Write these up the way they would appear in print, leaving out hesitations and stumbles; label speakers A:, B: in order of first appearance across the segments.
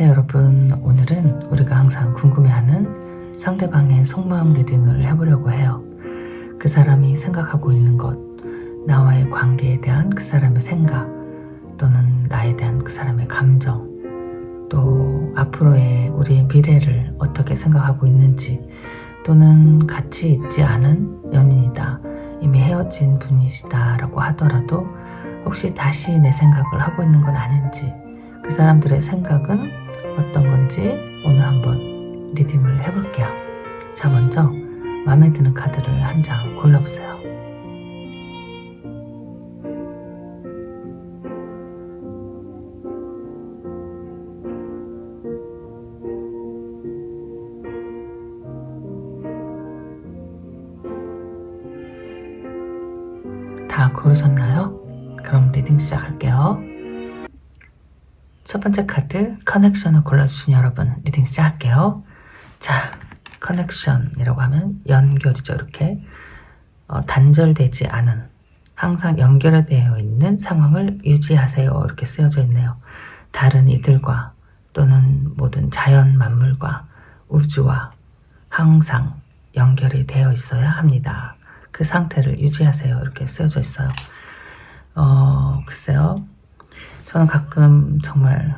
A: 안녕하세요 여러분. 오늘은 우리가 항상 궁금해하는 상대방의 속마음 리딩을 해보려고 해요. 그 사람이 생각하고 있는 것, 나와의 관계에 대한 그 사람의 생각, 또는 나에 대한 그 사람의 감정, 또 앞으로의 우리의 미래를 어떻게 생각하고 있는지, 또는 같이 있지 않은 연인이다, 이미 헤어진 분이시다 라고 하더라도 혹시 다시 내 생각을 하고 있는 건 아닌지, 그 사람들의 생각은 어떤 건지 오늘 한번 리딩을 해볼게요. 자, 먼저 마음에 드는 카드를 한 장 골라보세요. 다 고르셨나요? 그럼 리딩 시작할게요. 첫 번째 카드 커넥션을 골라주신 여러분, 리딩 시작할게요. 자, 커넥션이라고 하면 연결이죠. 이렇게 단절되지 않은, 항상 연결되어 있는 상황을 유지하세요, 이렇게 쓰여져 있네요. 다른 이들과, 또는 모든 자연 만물과, 우주와 항상 연결이 되어 있어야 합니다. 그 상태를 유지하세요, 이렇게 쓰여져 있어요. 글쎄요, 저는 가끔 정말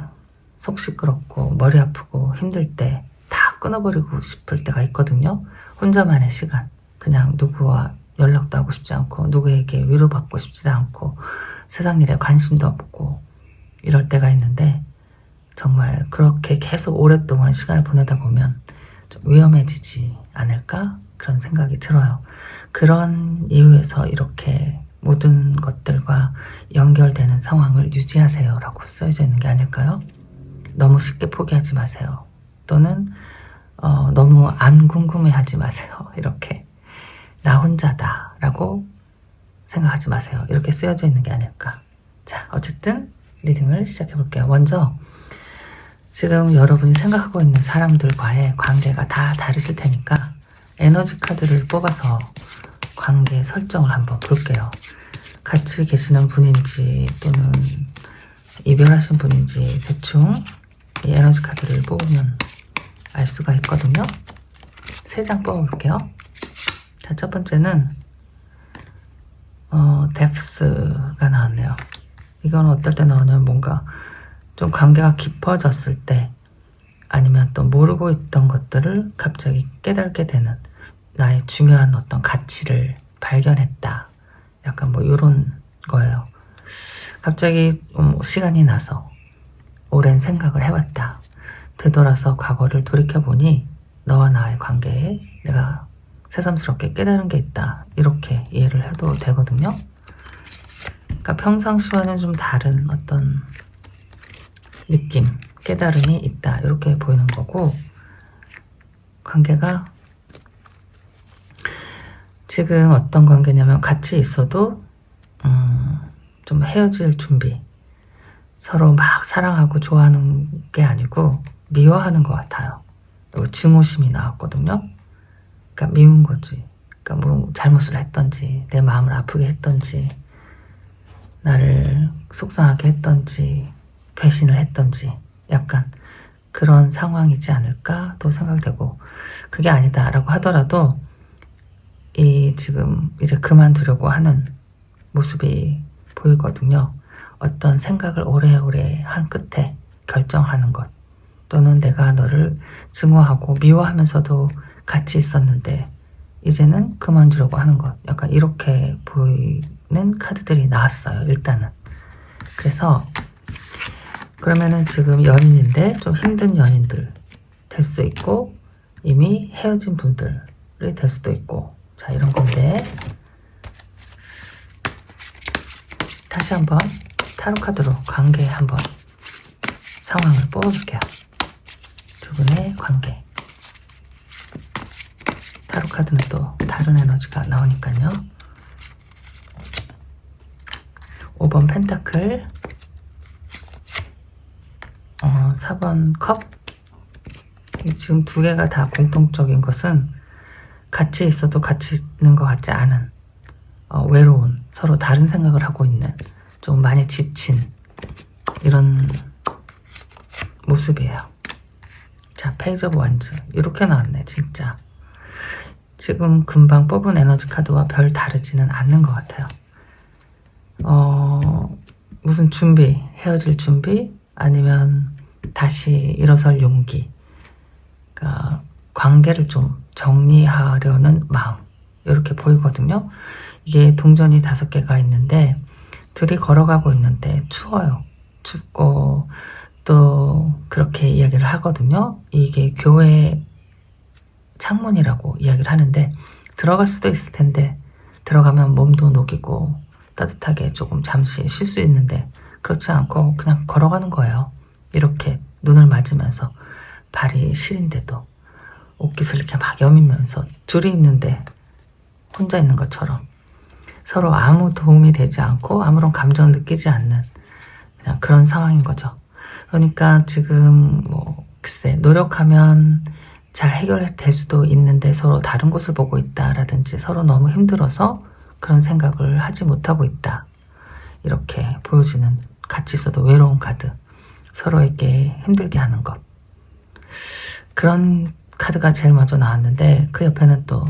A: 속 시끄럽고 머리 아프고 힘들 때 다 끊어버리고 싶을 때가 있거든요. 혼자만의 시간, 그냥 누구와 연락도 하고 싶지 않고, 누구에게 위로받고 싶지도 않고, 세상 일에 관심도 없고, 이럴 때가 있는데, 정말 그렇게 계속 오랫동안 시간을 보내다 보면 좀 위험해지지 않을까? 그런 생각이 들어요. 그런 이유에서 이렇게 모든 것들과 연결되는 상황을 유지하세요 라고 쓰여져 있는 게 아닐까요? 너무 쉽게 포기하지 마세요. 또는 너무 안 궁금해하지 마세요. 이렇게 나 혼자다 라고 생각하지 마세요. 이렇게 쓰여져 있는 게 아닐까. 자, 어쨌든 리딩을 시작해 볼게요. 먼저 지금 여러분이 생각하고 있는 사람들과의 관계가 다 다르실 테니까 에너지 카드를 뽑아서 관계 설정을 한번 볼게요. 같이 계시는 분인지 또는 이별하신 분인지 대충 이 에너지 카드를 뽑으면 알 수가 있거든요. 3장 뽑아볼게요. 자, 첫 번째는 depth가 나왔네요. 이건 어떨 때 나오냐면 뭔가 좀 관계가 깊어졌을 때, 아니면 또 모르고 있던 것들을 갑자기 깨닫게 되는, 나의 중요한 어떤 가치를 발견했다, 약간 뭐 이런 거예요. 갑자기 시간이 나서 오랜 생각을 해봤다, 되돌아서 과거를 돌이켜보니 너와 나의 관계에 내가 새삼스럽게 깨달은 게 있다, 이렇게 이해를 해도 되거든요. 그러니까 평상시와는 좀 다른 어떤 느낌, 깨달음이 있다, 이렇게 보이는 거고, 관계가 지금 어떤 관계냐면 같이 있어도 좀 헤어질 준비, 서로 막 사랑하고 좋아하는 게 아니고 미워하는 것 같아요. 그리고 증오심이 나왔거든요. 그러니까 미운 거지. 그러니까 뭐 잘못을 했던지, 내 마음을 아프게 했던지, 나를 속상하게 했던지, 배신을 했던지, 약간 그런 상황이지 않을까 또 생각되고, 그게 아니다라고 하더라도 이 지금 이제 그만두려고 하는 모습이 보이거든요. 어떤 생각을 오래오래 한 끝에 결정하는 것, 또는 내가 너를 증오하고 미워하면서도 같이 있었는데 이제는 그만두려고 하는 것, 약간 이렇게 보이는 카드들이 나왔어요. 일단은. 그래서 그러면은 지금 연인인데 좀 힘든 연인들 될 수 있고, 이미 헤어진 분들이 될 수도 있고, 자, 이런 건데, 다시 한번 타로 카드로 관계 한번 상황을 뽑아볼게요. 두 분의 관계. 타로 카드는 또 다른 에너지가 나오니까요. 5번 펜타클, 4번 컵. 지금 두 개가 다 공통적인 것은 같이 있어도 같이 있는 것 같지 않은, 외로운, 서로 다른 생각을 하고 있는, 좀 많이 지친 이런 모습이에요. 자, 페이지 오브 완즈 이렇게 나왔네. 진짜 지금 금방 뽑은 에너지 카드와 별 다르지는 않는 것 같아요. 무슨 준비, 헤어질 준비, 아니면 다시 일어설 용기, 그러니까 관계를 좀 정리하려는 마음, 이렇게 보이거든요. 이게 동전이 5개가 있는데 둘이 걸어가고 있는데 추워요. 춥고 또 그렇게 이야기를 하거든요. 이게 교회 창문이라고 이야기를 하는데 들어갈 수도 있을 텐데 들어가면 몸도 녹이고 따뜻하게 조금 잠시 쉴 수 있는데 그렇지 않고 그냥 걸어가는 거예요. 이렇게 눈을 맞으면서 발이 시린데도 옷깃을 이렇게 막 여미면서 둘이 있는데 혼자 있는 것처럼 서로 아무 도움이 되지 않고 아무런 감정을 느끼지 않는 그냥 그런 상황인 거죠. 그러니까 지금 뭐 글쎄 노력하면 잘 해결될 수도 있는데 서로 다른 곳을 보고 있다라든지 서로 너무 힘들어서 그런 생각을 하지 못하고 있다. 이렇게 보여지는 같이 있어도 외로운 카드. 서로에게 힘들게 하는 것. 그런 카드가 제일 먼저 나왔는데 그 옆에는 또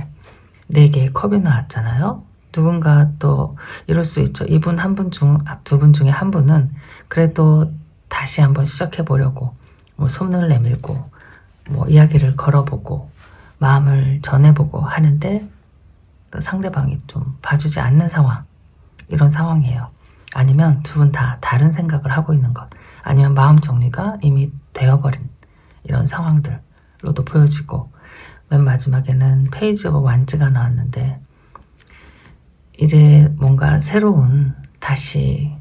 A: 4개의 컵이 나왔잖아요. 누군가 또 이럴 수 있죠. 이분 한 분 중, 2분 중에 한 분은 그래도 다시 한번 시작해 보려고 뭐 손을 내밀고 뭐 이야기를 걸어보고 마음을 전해보고 하는데 그 상대방이 좀 봐주지 않는 상황, 이런 상황이에요. 아니면 2분 다 다른 생각을 하고 있는 것, 아니면 마음 정리가 이미 되어버린 이런 상황들로도 보여지고, 맨 마지막에는 페이지 오브 완즈가 나왔는데 이제 뭔가 새로운 다시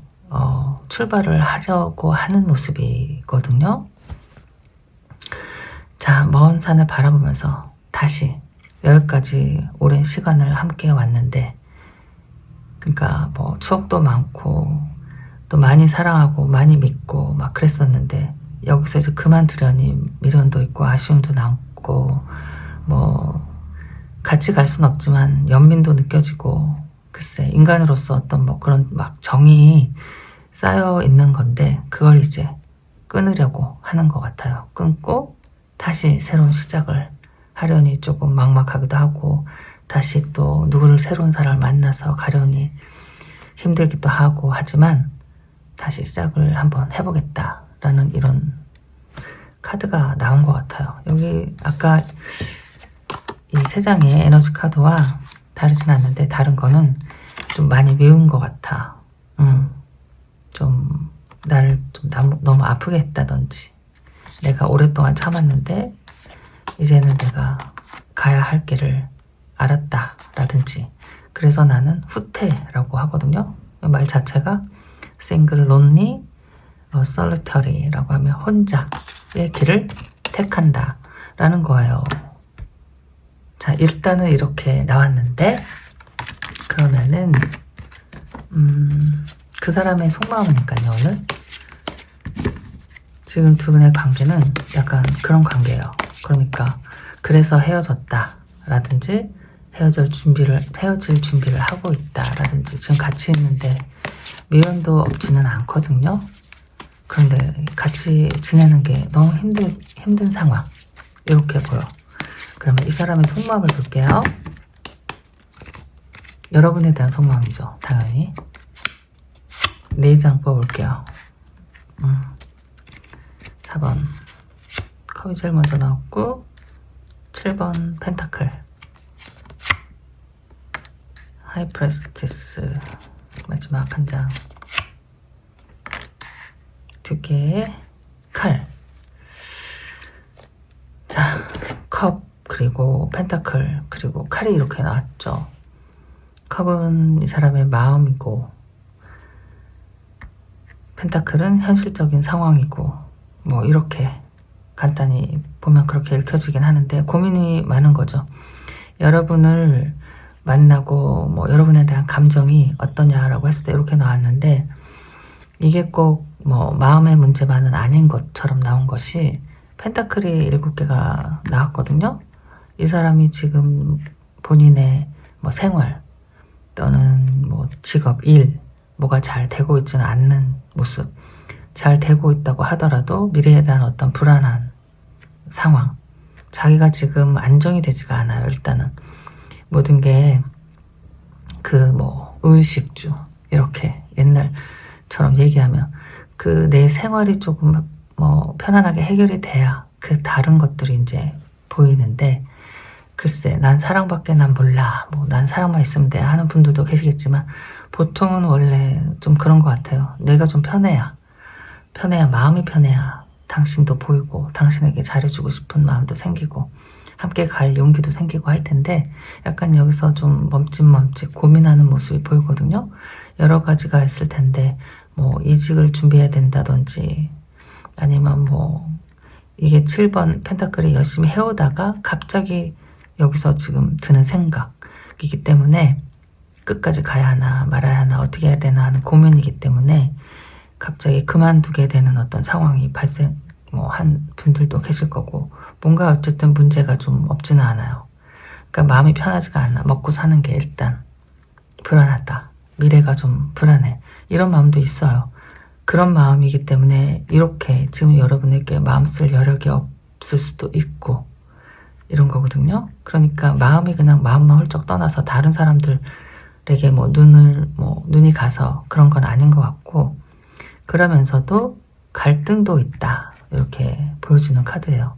A: 출발을 하려고 하는 모습이거든요. 자, 먼 산을 바라보면서 다시 여기까지 오랜 시간을 함께 왔는데, 그러니까 뭐 추억도 많고 또 많이 사랑하고 많이 믿고 막 그랬었는데 여기서 이제 그만두려니 미련도 있고 아쉬움도 남고 뭐 같이 갈 순 없지만 연민도 느껴지고, 글쎄 인간으로서 어떤 뭐 그런 막 정이 쌓여 있는 건데 그걸 이제 끊으려고 하는 것 같아요. 끊고 다시 새로운 시작을 하려니 조금 막막하기도 하고, 다시 또 누구를 새로운 사람을 만나서 가려니 힘들기도 하고 하지만 다시 시작을 한번 해보겠다라는 이런 카드가 나온 것 같아요. 여기 아까 이 3장의 에너지 카드와 다르진 않는데 다른 거는 좀 많이 미운 것 같아. 좀 나를 좀 너무 아프게 했다든지, 내가 오랫동안 참았는데 이제는 내가 가야 할 길을 알았다 라든지, 그래서 나는 후퇴라고 하거든요. 말 자체가 single, lonely, solitary라고 하면 혼자의 길을 택한다 라는 거예요. 자, 일단은 이렇게 나왔는데 그러면은 그 사람의 속마음이니까요. 오늘 지금 2분의 관계는 약간 그런 관계예요. 그러니까 그래서 헤어졌다 라든지 헤어질 준비를 하고 있다 라든지, 지금 같이 있는데 미련도 없지는 않거든요. 그런데 같이 지내는 게 너무 힘든 상황, 이렇게 보여. 그러면 이 사람의 속마음을 볼게요. 여러분에 대한 속마음이죠, 당연히. 4장 뽑을게요. 4번 컵이 제일 먼저 나왔고, 7번 펜타클, 하이프레스티스 마지막 한 장, 2개의 칼. 자, 컵 그리고 펜타클 그리고 칼이 이렇게 나왔죠. 컵은 이 사람의 마음이고 펜타클은 현실적인 상황이고, 뭐 이렇게 간단히 보면 그렇게 읽혀지긴 하는데 고민이 많은 거죠. 여러분을 만나고 뭐 여러분에 대한 감정이 어떠냐라고 했을 때 이렇게 나왔는데, 이게 꼭 뭐 마음의 문제만은 아닌 것처럼 나온 것이 펜타클이 7개가 나왔거든요. 이 사람이 지금 본인의 뭐 생활 또는 뭐 직업, 일, 뭐가 잘 되고 있지는 않는 모습, 잘 되고 있다고 하더라도 미래에 대한 어떤 불안한 상황. 자기가 지금 안정이 되지가 않아요. 일단은 모든 게 그 뭐 의식주 이렇게 옛날처럼 얘기하면 그 내 생활이 조금 뭐 편안하게 해결이 돼야 그 다른 것들이 이제 보이는데, 글쎄 난 사랑밖에 난 몰라, 뭐 난 사랑만 있으면 돼 하는 분들도 계시겠지만 보통은 원래 좀 그런 것 같아요. 내가 좀 편해야 마음이 편해야 당신도 보이고 당신에게 잘해주고 싶은 마음도 생기고 함께 갈 용기도 생기고 할 텐데, 약간 여기서 좀 멈칫멈칫 고민하는 모습이 보이거든요. 여러 가지가 있을 텐데 뭐 이직을 준비해야 된다든지 아니면 뭐 이게 7번 펜타클이 열심히 해오다가 갑자기 여기서 지금 드는 생각이기 때문에 끝까지 가야 하나 말아야 하나 어떻게 해야 되나 하는 고민이기 때문에 갑자기 그만두게 되는 어떤 상황이 발생 한 분들도 계실 거고, 뭔가 어쨌든 문제가 좀 없지는 않아요. 그러니까 마음이 편하지가 않아. 먹고 사는 게 일단 불안하다. 미래가 좀 불안해. 이런 마음도 있어요. 그런 마음이기 때문에 이렇게 지금 여러분에게 마음 쓸 여력이 없을 수도 있고 이런 거거든요. 그러니까 마음이 그냥 마음만 훌쩍 떠나서 다른 사람들에게 눈이 가서 그런 건 아닌 것 같고, 그러면서도 갈등도 있다. 이렇게 보여주는 카드예요.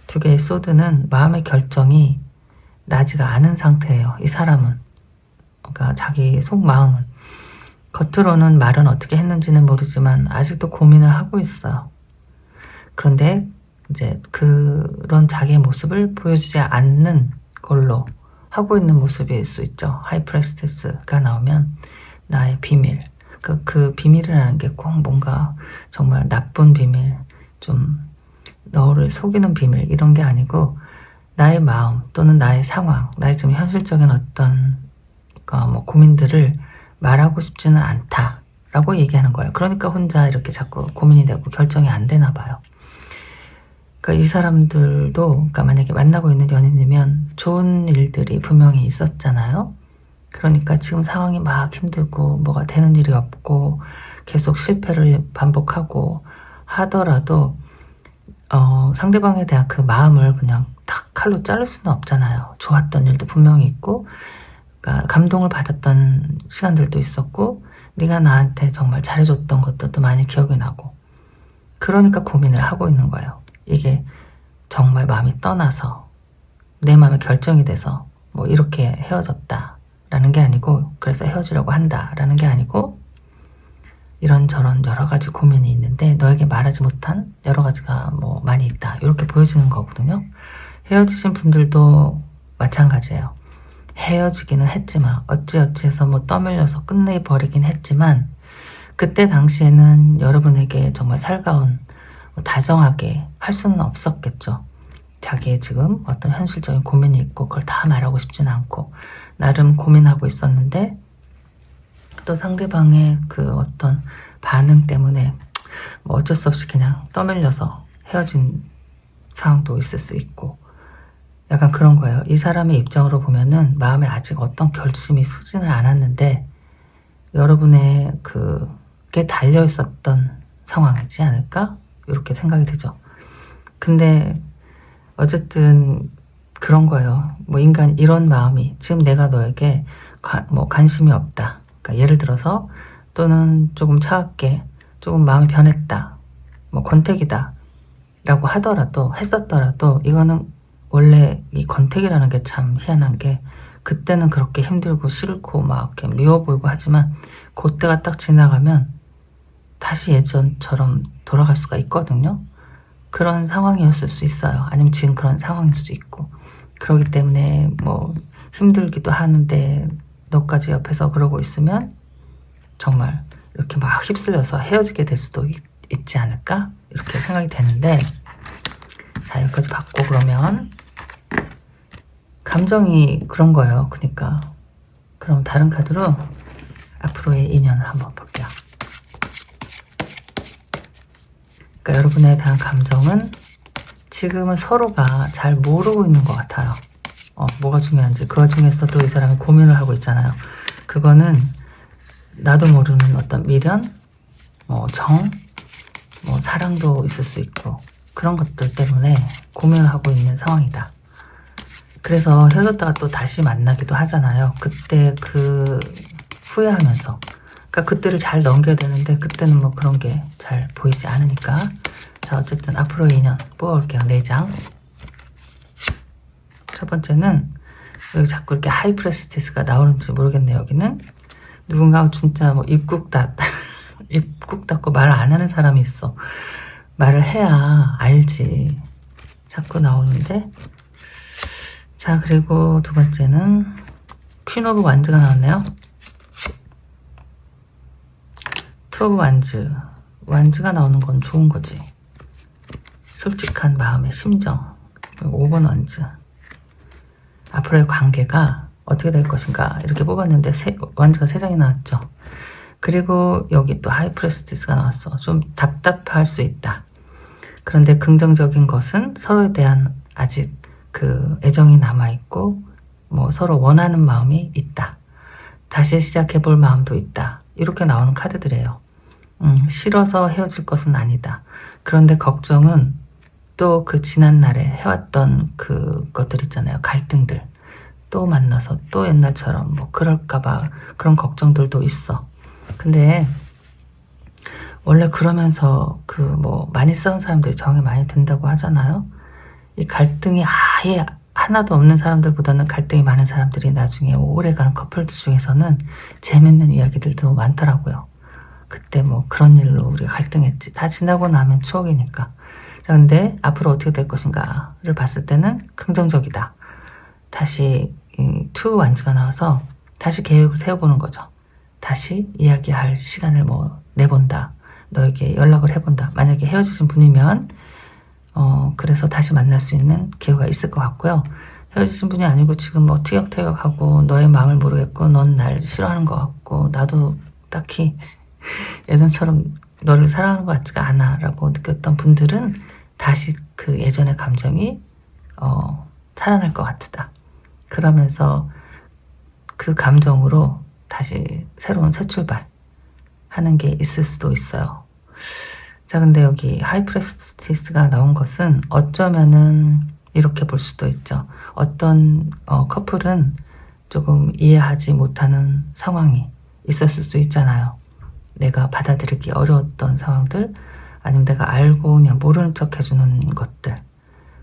A: 두 개의 소드는 마음의 결정이 나지가 않은 상태예요. 이 사람은. 그러니까 자기 속마음은. 겉으로는 말은 어떻게 했는지는 모르지만 아직도 고민을 하고 있어요. 그런데 이제 그런 자기의 모습을 보여주지 않는 걸로 하고 있는 모습일 수 있죠. 하이프레스테스가 나오면 나의 비밀. 그 비밀이라는 게 꼭 뭔가 정말 나쁜 비밀, 좀 너를 속이는 비밀 이런 게 아니고 나의 마음 또는 나의 상황, 나의 좀 현실적인 어떤 고민들을 말하고 싶지는 않다라고 얘기하는 거예요. 그러니까 혼자 이렇게 자꾸 고민이 되고 결정이 안 되나 봐요. 그러니까 이 사람들도 그러니까 만약에 만나고 있는 연인이면 좋은 일들이 분명히 있었잖아요. 그러니까 지금 상황이 막 힘들고 뭐가 되는 일이 없고 계속 실패를 반복하고 하더라도 상대방에 대한 그 마음을 그냥 탁 칼로 자를 수는 없잖아요. 좋았던 일도 분명히 있고, 그러니까 감동을 받았던 시간들도 있었고, 네가 나한테 정말 잘해줬던 것들도 많이 기억이 나고, 그러니까 고민을 하고 있는 거예요. 이게 정말 마음이 떠나서 내 마음에 결정이 돼서 뭐 이렇게 헤어졌다라는 게 아니고, 그래서 헤어지려고 한다라는 게 아니고, 이런저런 여러 가지 고민이 있는데 너에게 말하지 못한 여러 가지가 뭐 많이 있다. 이렇게 보여지는 거거든요. 헤어지신 분들도 마찬가지예요. 헤어지기는 했지만 어찌어찌해서 뭐 떠밀려서 끝내버리긴 했지만 그때 당시에는 여러분에게 정말 살가운 다정하게 할 수는 없었겠죠. 자기의 지금 어떤 현실적인 고민이 있고 그걸 다 말하고 싶지는 않고 나름 고민하고 있었는데, 또 상대방의 그 어떤 반응 때문에 뭐 어쩔 수 없이 그냥 떠밀려서 헤어진 상황도 있을 수 있고, 약간 그런 거예요. 이 사람의 입장으로 보면은 마음에 아직 어떤 결심이 서지는 않았는데 여러분의 그게 달려 있었던 상황이지 않을까? 이렇게 생각이 되죠. 근데 어쨌든 그런 거예요. 뭐 인간 이런 마음이 지금 내가 너에게 관심이 없다. 그러니까 예를 들어서 또는 조금 차갑게 조금 마음이 변했다. 뭐 권태기다. 라고 했었더라도 이거는 원래 이 권태기라는 게 참 희한한 게 그때는 그렇게 힘들고 싫고 막 이렇게 미워 보이고 하지만 그때가 딱 지나가면 다시 예전처럼 돌아갈 수가 있거든요. 그런 상황이었을 수 있어요. 아니면 지금 그런 상황일 수도 있고. 그렇기 때문에 뭐 힘들기도 하는데 너까지 옆에서 그러고 있으면 정말 이렇게 막 휩쓸려서 헤어지게 될 수도 있지 않을까? 이렇게 생각이 되는데, 자 여기까지 받고 그러면 감정이 그런 거예요. 그러니까 그럼 다른 카드로 앞으로의 인연을 한번 볼게요. 그러니까 여러분에 대한 감정은 지금은 서로가 잘 모르고 있는 것 같아요. 뭐가 중요한지. 그 와중에서도 이 사람이 고민을 하고 있잖아요. 그거는 나도 모르는 어떤 미련, 정, 사랑도 있을 수 있고 그런 것들 때문에 고민하고 있는 상황이다. 그래서 헤어졌다가 또 다시 만나기도 하잖아요. 그때 그 후회하면서. 그러니까 그때를 잘 넘겨야 되는데 그때는 뭐 그런 게 잘 보이지 않으니까. 자, 어쨌든 앞으로의 인연 뽑아볼게요. 4장. 첫 번째는 여기 자꾸 이렇게 하이프레스티스가 나오는지 모르겠네요. 여기는 누군가 진짜 뭐 입국 닫고 말 안 하는 사람이 있어. 말을 해야 알지. 자꾸 나오는데. 자, 그리고 두 번째는 퀸 오브 완즈가 나왔네요. 투 오브 완즈. 완즈가 나오는 건 좋은 거지. 솔직한 마음의 심정. 5번 완즈. 앞으로의 관계가 어떻게 될 것인가 이렇게 뽑았는데 완즈가 3장이 나왔죠. 그리고 여기 또 하이프레스티스가 나왔어. 좀 답답할 수 있다. 그런데 긍정적인 것은 서로에 대한 아직 그 애정이 남아있고 뭐 서로 원하는 마음이 있다. 다시 시작해볼 마음도 있다. 이렇게 나오는 카드들이에요. 싫어서 헤어질 것은 아니다. 그런데 걱정은 또 그 지난날에 해왔던 그것들 있잖아요. 갈등들. 또 만나서 또 옛날처럼 뭐 그럴까봐 그런 걱정들도 있어. 근데 원래 그러면서 그 뭐 많이 싸운 사람들이 정이 많이 든다고 하잖아요. 이 갈등이 아예 하나도 없는 사람들보다는 갈등이 많은 사람들이 나중에 오래간 커플들 중에서는 재밌는 이야기들도 많더라고요. 그때 뭐 그런 일로 우리가 갈등했지. 다 지나고 나면 추억이니까. 자, 근데 앞으로 어떻게 될 것인가를 봤을 때는 긍정적이다. 다시 투 완즈가 나와서 다시 계획을 세워보는 거죠. 다시 이야기할 시간을 뭐 내본다. 너에게 연락을 해본다. 만약에 헤어지신 분이면 그래서 다시 만날 수 있는 기회가 있을 것 같고요. 헤어지신 분이 아니고 지금 뭐 티격태격하고 너의 마음을 모르겠고 넌 날 싫어하는 것 같고 나도 딱히 예전처럼 너를 사랑하는 것 같지가 않아 라고 느꼈던 분들은 다시 그 예전의 감정이 살아날 것 같다. 그러면서 그 감정으로 다시 새로운 새 출발 하는 게 있을 수도 있어요. 자, 근데 여기 하이프레스티스가 나온 것은 어쩌면은 이렇게 볼 수도 있죠. 어떤 커플은 조금 이해하지 못하는 상황이 있었을 수도 있잖아요. 내가 받아들이기 어려웠던 상황들, 아니면 내가 알고 그냥 모르는 척 해주는 것들,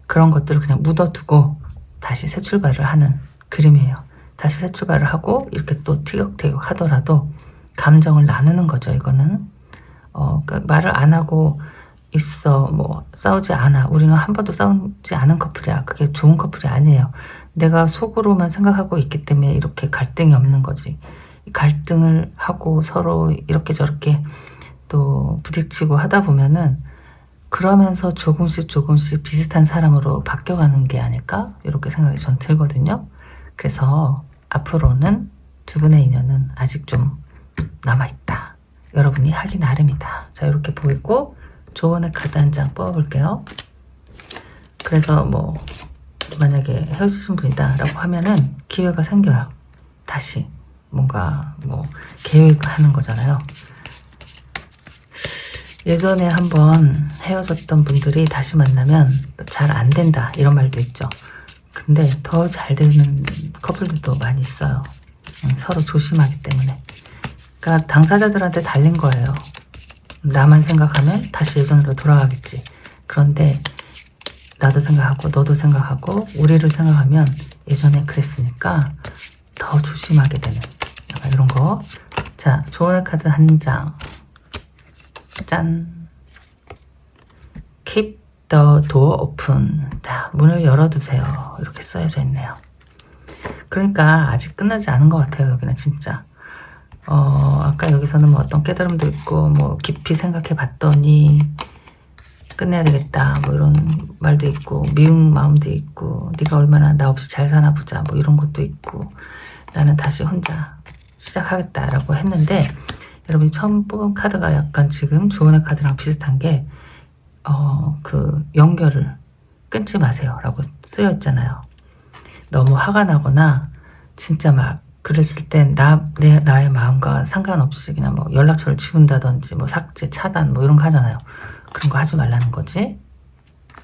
A: 그런 것들을 그냥 묻어두고 다시 새 출발을 하는 그림이에요. 다시 새 출발을 하고 이렇게 또 티격태격 하더라도 감정을 나누는 거죠. 이거는 그러니까 말을 안 하고 있어. 뭐 싸우지 않아. 우리는 한 번도 싸우지 않은 커플이야. 그게 좋은 커플이 아니에요. 내가 속으로만 생각하고 있기 때문에 이렇게 갈등이 없는 거지. 갈등을 하고 서로 이렇게 저렇게 또 부딪히고 하다 보면은 그러면서 조금씩 비슷한 사람으로 바뀌어가는 게 아닐까? 이렇게 생각이 전 들거든요. 그래서 앞으로는 두 분의 인연은 아직 좀 남아있다. 여러분이 하기 나름이다. 자, 이렇게 보이고 조언의 카드 한 장 뽑아볼게요. 그래서 뭐 만약에 헤어지신 분이다 라고 하면은 기회가 생겨요. 다시 뭔가 뭐 계획하는 거잖아요. 예전에 한번 헤어졌던 분들이 다시 만나면 잘 안 된다 이런 말도 있죠. 근데 더 잘 되는 커플들도 많이 있어요. 서로 조심하기 때문에. 그러니까 당사자들한테 달린 거예요. 나만 생각하면 다시 예전으로 돌아가겠지. 그런데 나도 생각하고 너도 생각하고 우리를 생각하면 예전에 그랬으니까 더 조심하게 되는 약간 이런 거. 자, 조언의 카드 한 장. 짠. Keep the door open. 자, 문을 열어두세요. 이렇게 써져 있네요. 그러니까 아직 끝나지 않은 것 같아요. 여기는 진짜. 아까 여기서는 뭐 어떤 깨달음도 있고 뭐 깊이 생각해 봤더니 끝내야 되겠다 뭐 이런 말도 있고 미운 마음도 있고 네가 얼마나 나 없이 잘 사나 보자 뭐 이런 것도 있고 나는 다시 혼자 시작하겠다라고 했는데 여러분이 처음 뽑은 카드가 약간 지금 조언의 카드랑 비슷한 게 그 연결을 끊지 마세요 라고 쓰여 있잖아요. 너무 화가 나거나 진짜 막 그랬을 땐 나의 마음과 상관없이 그냥 뭐 연락처를 지운다든지 뭐 삭제, 차단 뭐 이런 거 하잖아요. 그런 거 하지 말라는 거지.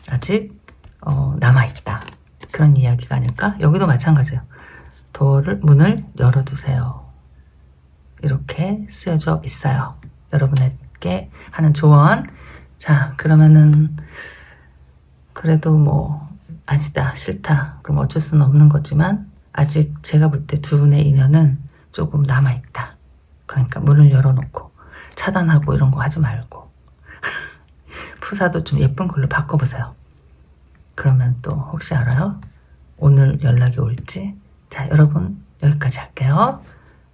A: 아직 남아있다. 그런 이야기가 아닐까? 여기도 마찬가지예요. 문을 열어두세요. 이렇게 쓰여져 있어요. 여러분에게 하는 조언. 자, 그러면은 그래도 뭐 아니다, 싫다, 그럼 어쩔 수는 없는 거지만 아직 제가 볼 때 두 분의 인연은 조금 남아있다. 그러니까 문을 열어놓고 차단하고 이런 거 하지 말고 푸사도 좀 예쁜 걸로 바꿔보세요. 그러면 또 혹시 알아요? 오늘 연락이 올지. 자, 여러분 여기까지 할게요.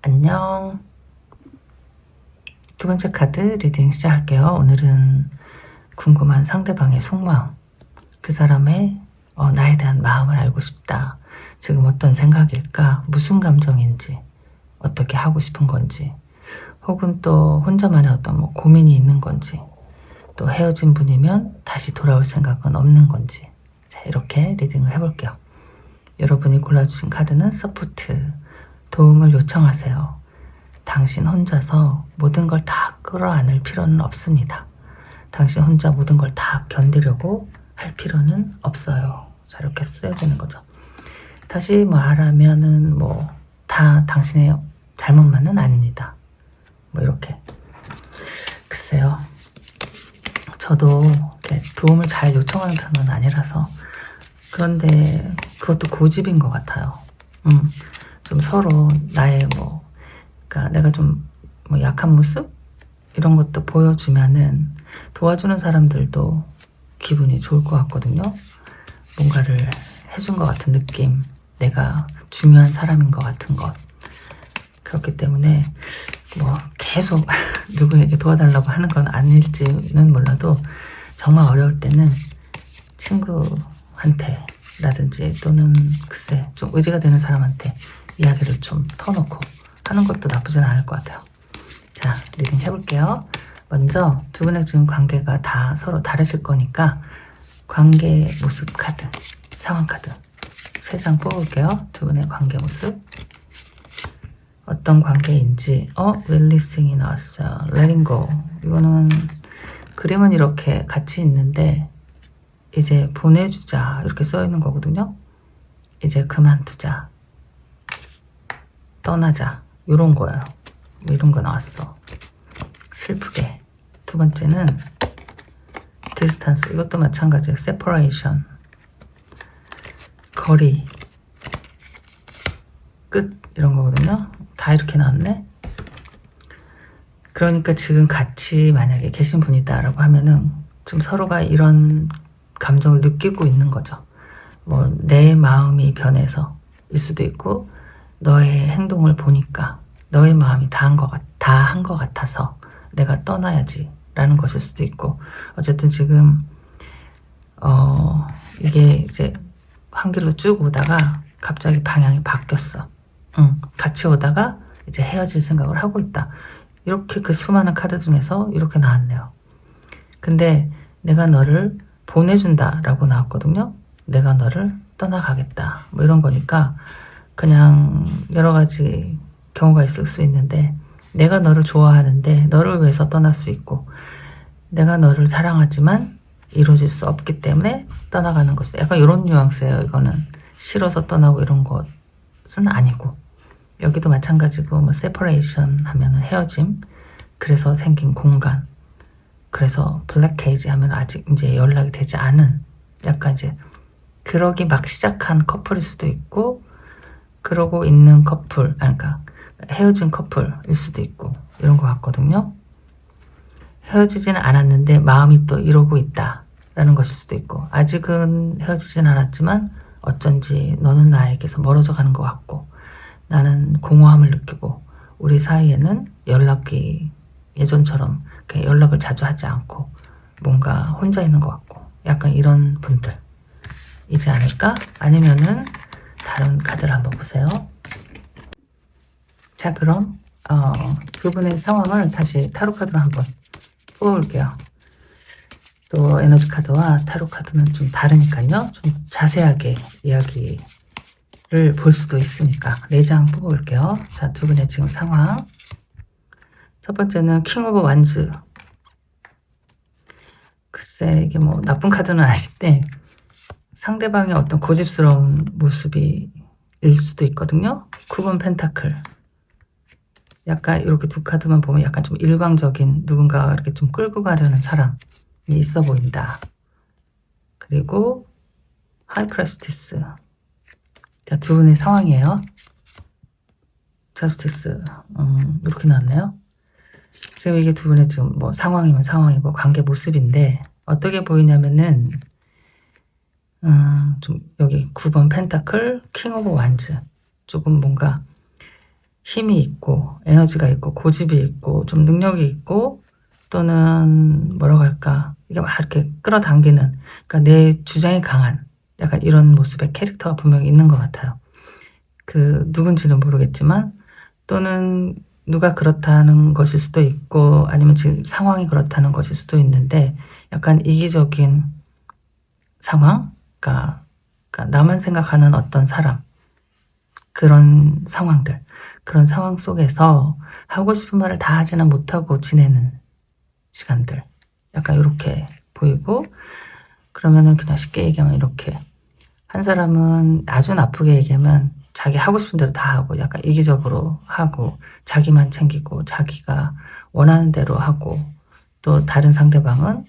A: 안녕. 두 번째 카드 리딩 시작할게요. 오늘은 궁금한 상대방의 속마음, 그 사람의 나에 대한 마음을 알고 싶다. 지금 어떤 생각일까? 무슨 감정인지, 어떻게 하고 싶은 건지, 혹은 또 혼자만의 어떤 뭐 고민이 있는 건지, 또 헤어진 분이면 다시 돌아올 생각은 없는 건지. 자, 이렇게 리딩을 해볼게요. 여러분이 골라주신 카드는 서포트, 도움을 요청하세요. 당신 혼자서 모든 걸 다 끌어안을 필요는 없습니다. 당신 혼자 모든 걸 다 견디려고 할 필요는 없어요. 자, 이렇게 쓰여지는 거죠. 다시 말하면은 뭐 다 당신의 잘못만은 아닙니다. 뭐 이렇게. 글쎄요. 저도 이렇게 도움을 잘 요청하는 편은 아니라서, 그런데 그것도 고집인 것 같아요. 좀 서로 나의 뭐, 그러니까 내가 좀 뭐 약한 모습 이런 것도 보여주면은 도와주는 사람들도 기분이 좋을 것 같거든요. 뭔가를 해준 것 같은 느낌, 내가 중요한 사람인 것 같은 것. 그렇기 때문에 뭐 계속 누구에게 도와달라고 하는 건 아닐지는 몰라도 정말 어려울 때는 친구한테 라든지 또는 글쎄 좀 의지가 되는 사람한테 이야기를 좀 터놓고 하는 것도 나쁘진 않을 것 같아요. 자, 리딩 해볼게요. 먼저 두 분의 지금 관계가 다 서로 다르실 거니까 관계 모습 카드, 상황 카드 3장 뽑을게요. 두 분의 관계 모습 어떤 관계인지. 릴리싱이 나왔어요. letting go. 이거는 그림은 이렇게 같이 있는데 이제 보내주자 이렇게 써 있는 거거든요. 이제 그만두자, 떠나자, 이런 거예요. 뭐 이런 거 나왔어. 슬프게. 두 번째는 distance. 이것도 마찬가지예요. separation. 거리, 끝, 이런 거거든요. 다 이렇게 나왔네. 그러니까 지금 같이 만약에 계신 분이다라고 하면은 좀 서로가 이런 감정을 느끼고 있는 거죠. 뭐 내 마음이 변해서 일 수도 있고, 너의 행동을 보니까 너의 마음이 다 한 것 같아서 내가 떠나야지 라는 것일 수도 있고, 어쨌든 지금 이게 이제 한 길로 쭉 오다가 갑자기 방향이 바뀌었어. 같이 오다가 이제 헤어질 생각을 하고 있다. 이렇게 그 수많은 카드 중에서 이렇게 나왔네요. 근데 내가 너를 보내준다 라고 나왔거든요. 내가 너를 떠나가겠다 뭐 이런 거니까 그냥 여러 가지 경우가 있을 수 있는데, 내가 너를 좋아하는데 너를 위해서 떠날 수 있고, 내가 너를 사랑하지만 이루어질 수 없기 때문에 떠나가는 것이다. 약간 이런 뉘앙스예요. 이거는 싫어서 떠나고 이런 것은 아니고, 여기도 마찬가지고 뭐 separation 하면은 헤어짐, 그래서 생긴 공간, 그래서 블랙케이지 하면 아직 이제 연락이 되지 않은, 약간 이제 그러기 막 시작한 커플일 수도 있고, 그러고 있는 커플, 그러니까 헤어진 커플일 수도 있고, 이런 것 같거든요. 헤어지지는 않았는데 마음이 또 이러고 있다 라는 것일 수도 있고, 아직은 헤어지진 않았지만 어쩐지 너는 나에게서 멀어져 가는 것 같고, 나는 공허함을 느끼고, 우리 사이에는 연락이 예전처럼 연락을 자주 하지 않고 뭔가 혼자 있는 것 같고, 약간 이런 분들이지 않을까? 아니면은 다른 카드를 한번 보세요. 자, 그럼 두 분의 상황을 다시 타로 카드로 한번 뽑아볼게요. 또 에너지 카드와 타로 카드는 좀 다르니까요. 좀 자세하게 이야기를 볼 수도 있으니까 4장 뽑아볼게요. 자, 두 분의 지금 상황. 첫 번째는 킹 오브 완즈. 글쎄 이게 뭐 나쁜 카드는 아닌데 상대방의 어떤 고집스러운 모습이 일 수도 있거든요. 9번 펜타클. 약간 이렇게 두 카드만 보면 약간 좀 일방적인 누군가가 이렇게 좀 끌고 가려는 사람이 있어 보인다. 그리고 하이프레스티스. 자, 두 분의 상황이에요. 저스티스. 이렇게 나왔네요. 지금 이게 두 분의 지금 뭐 상황이면 상황이고 관계 모습인데 어떻게 보이냐면은 좀 여기 9번 펜타클, 킹 오브 완즈. 조금 뭔가 힘이 있고 에너지가 있고 고집이 있고 좀 능력이 있고 또는 뭐라고 할까 이게 막 이렇게 끌어당기는 그러니까 내 주장이 강한 약간 이런 모습의 캐릭터가 분명히 있는 것 같아요. 그 누군지는 모르겠지만 또는 누가 그렇다는 것일 수도 있고 아니면 지금 상황이 그렇다는 것일 수도 있는데 약간 이기적인 상황 그러니까 나만 생각하는 어떤 사람 그런 상황들 그런 상황 속에서 하고 싶은 말을 다 하지는 못하고 지내는 시간들 약간 이렇게 보이고 그러면은 그냥 쉽게 얘기하면 이렇게 한 사람은 아주 나쁘게 얘기하면 자기 하고 싶은 대로 다 하고 약간 이기적으로 하고 자기만 챙기고 자기가 원하는 대로 하고 또 다른 상대방은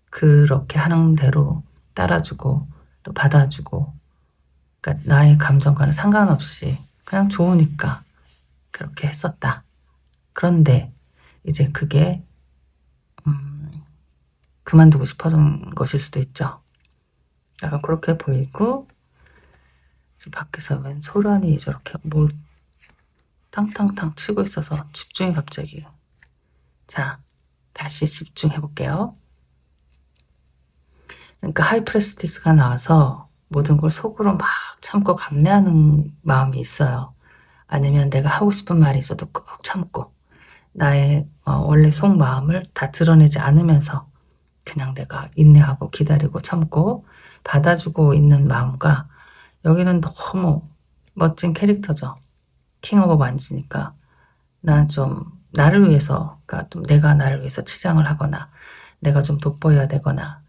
A: 그렇게 하는 대로 따라주고 또 받아주고 그러니까 나의 감정과는 상관없이 그냥 좋으니까 그렇게 했었다. 그런데 이제 그게 그만두고 싶어진 것일 수도 있죠. 약간 그렇게 보이고 지금 밖에서 웬 소란이 저렇게 뭘 탕탕탕 치고 있어서 집중이 갑자기 자 다시 집중해 볼게요. 그러니까 하이프레스티스가 나와서 모든 걸 속으로 막 참고 감내하는 마음이 있어요. 아니면 내가 하고 싶은 말이 있어도 꾹 참고 나의 원래 속마음을 다 드러내지 않으면서 그냥 내가 인내하고 기다리고 참고 받아주고 있는 마음과 여기는 너무 멋진 캐릭터죠. 킹 오브 완즈니까 난 좀 나를 위해서 그러니까 좀 내가 나를 위해서 치장을 하거나 내가 좀 돋보여야 되거나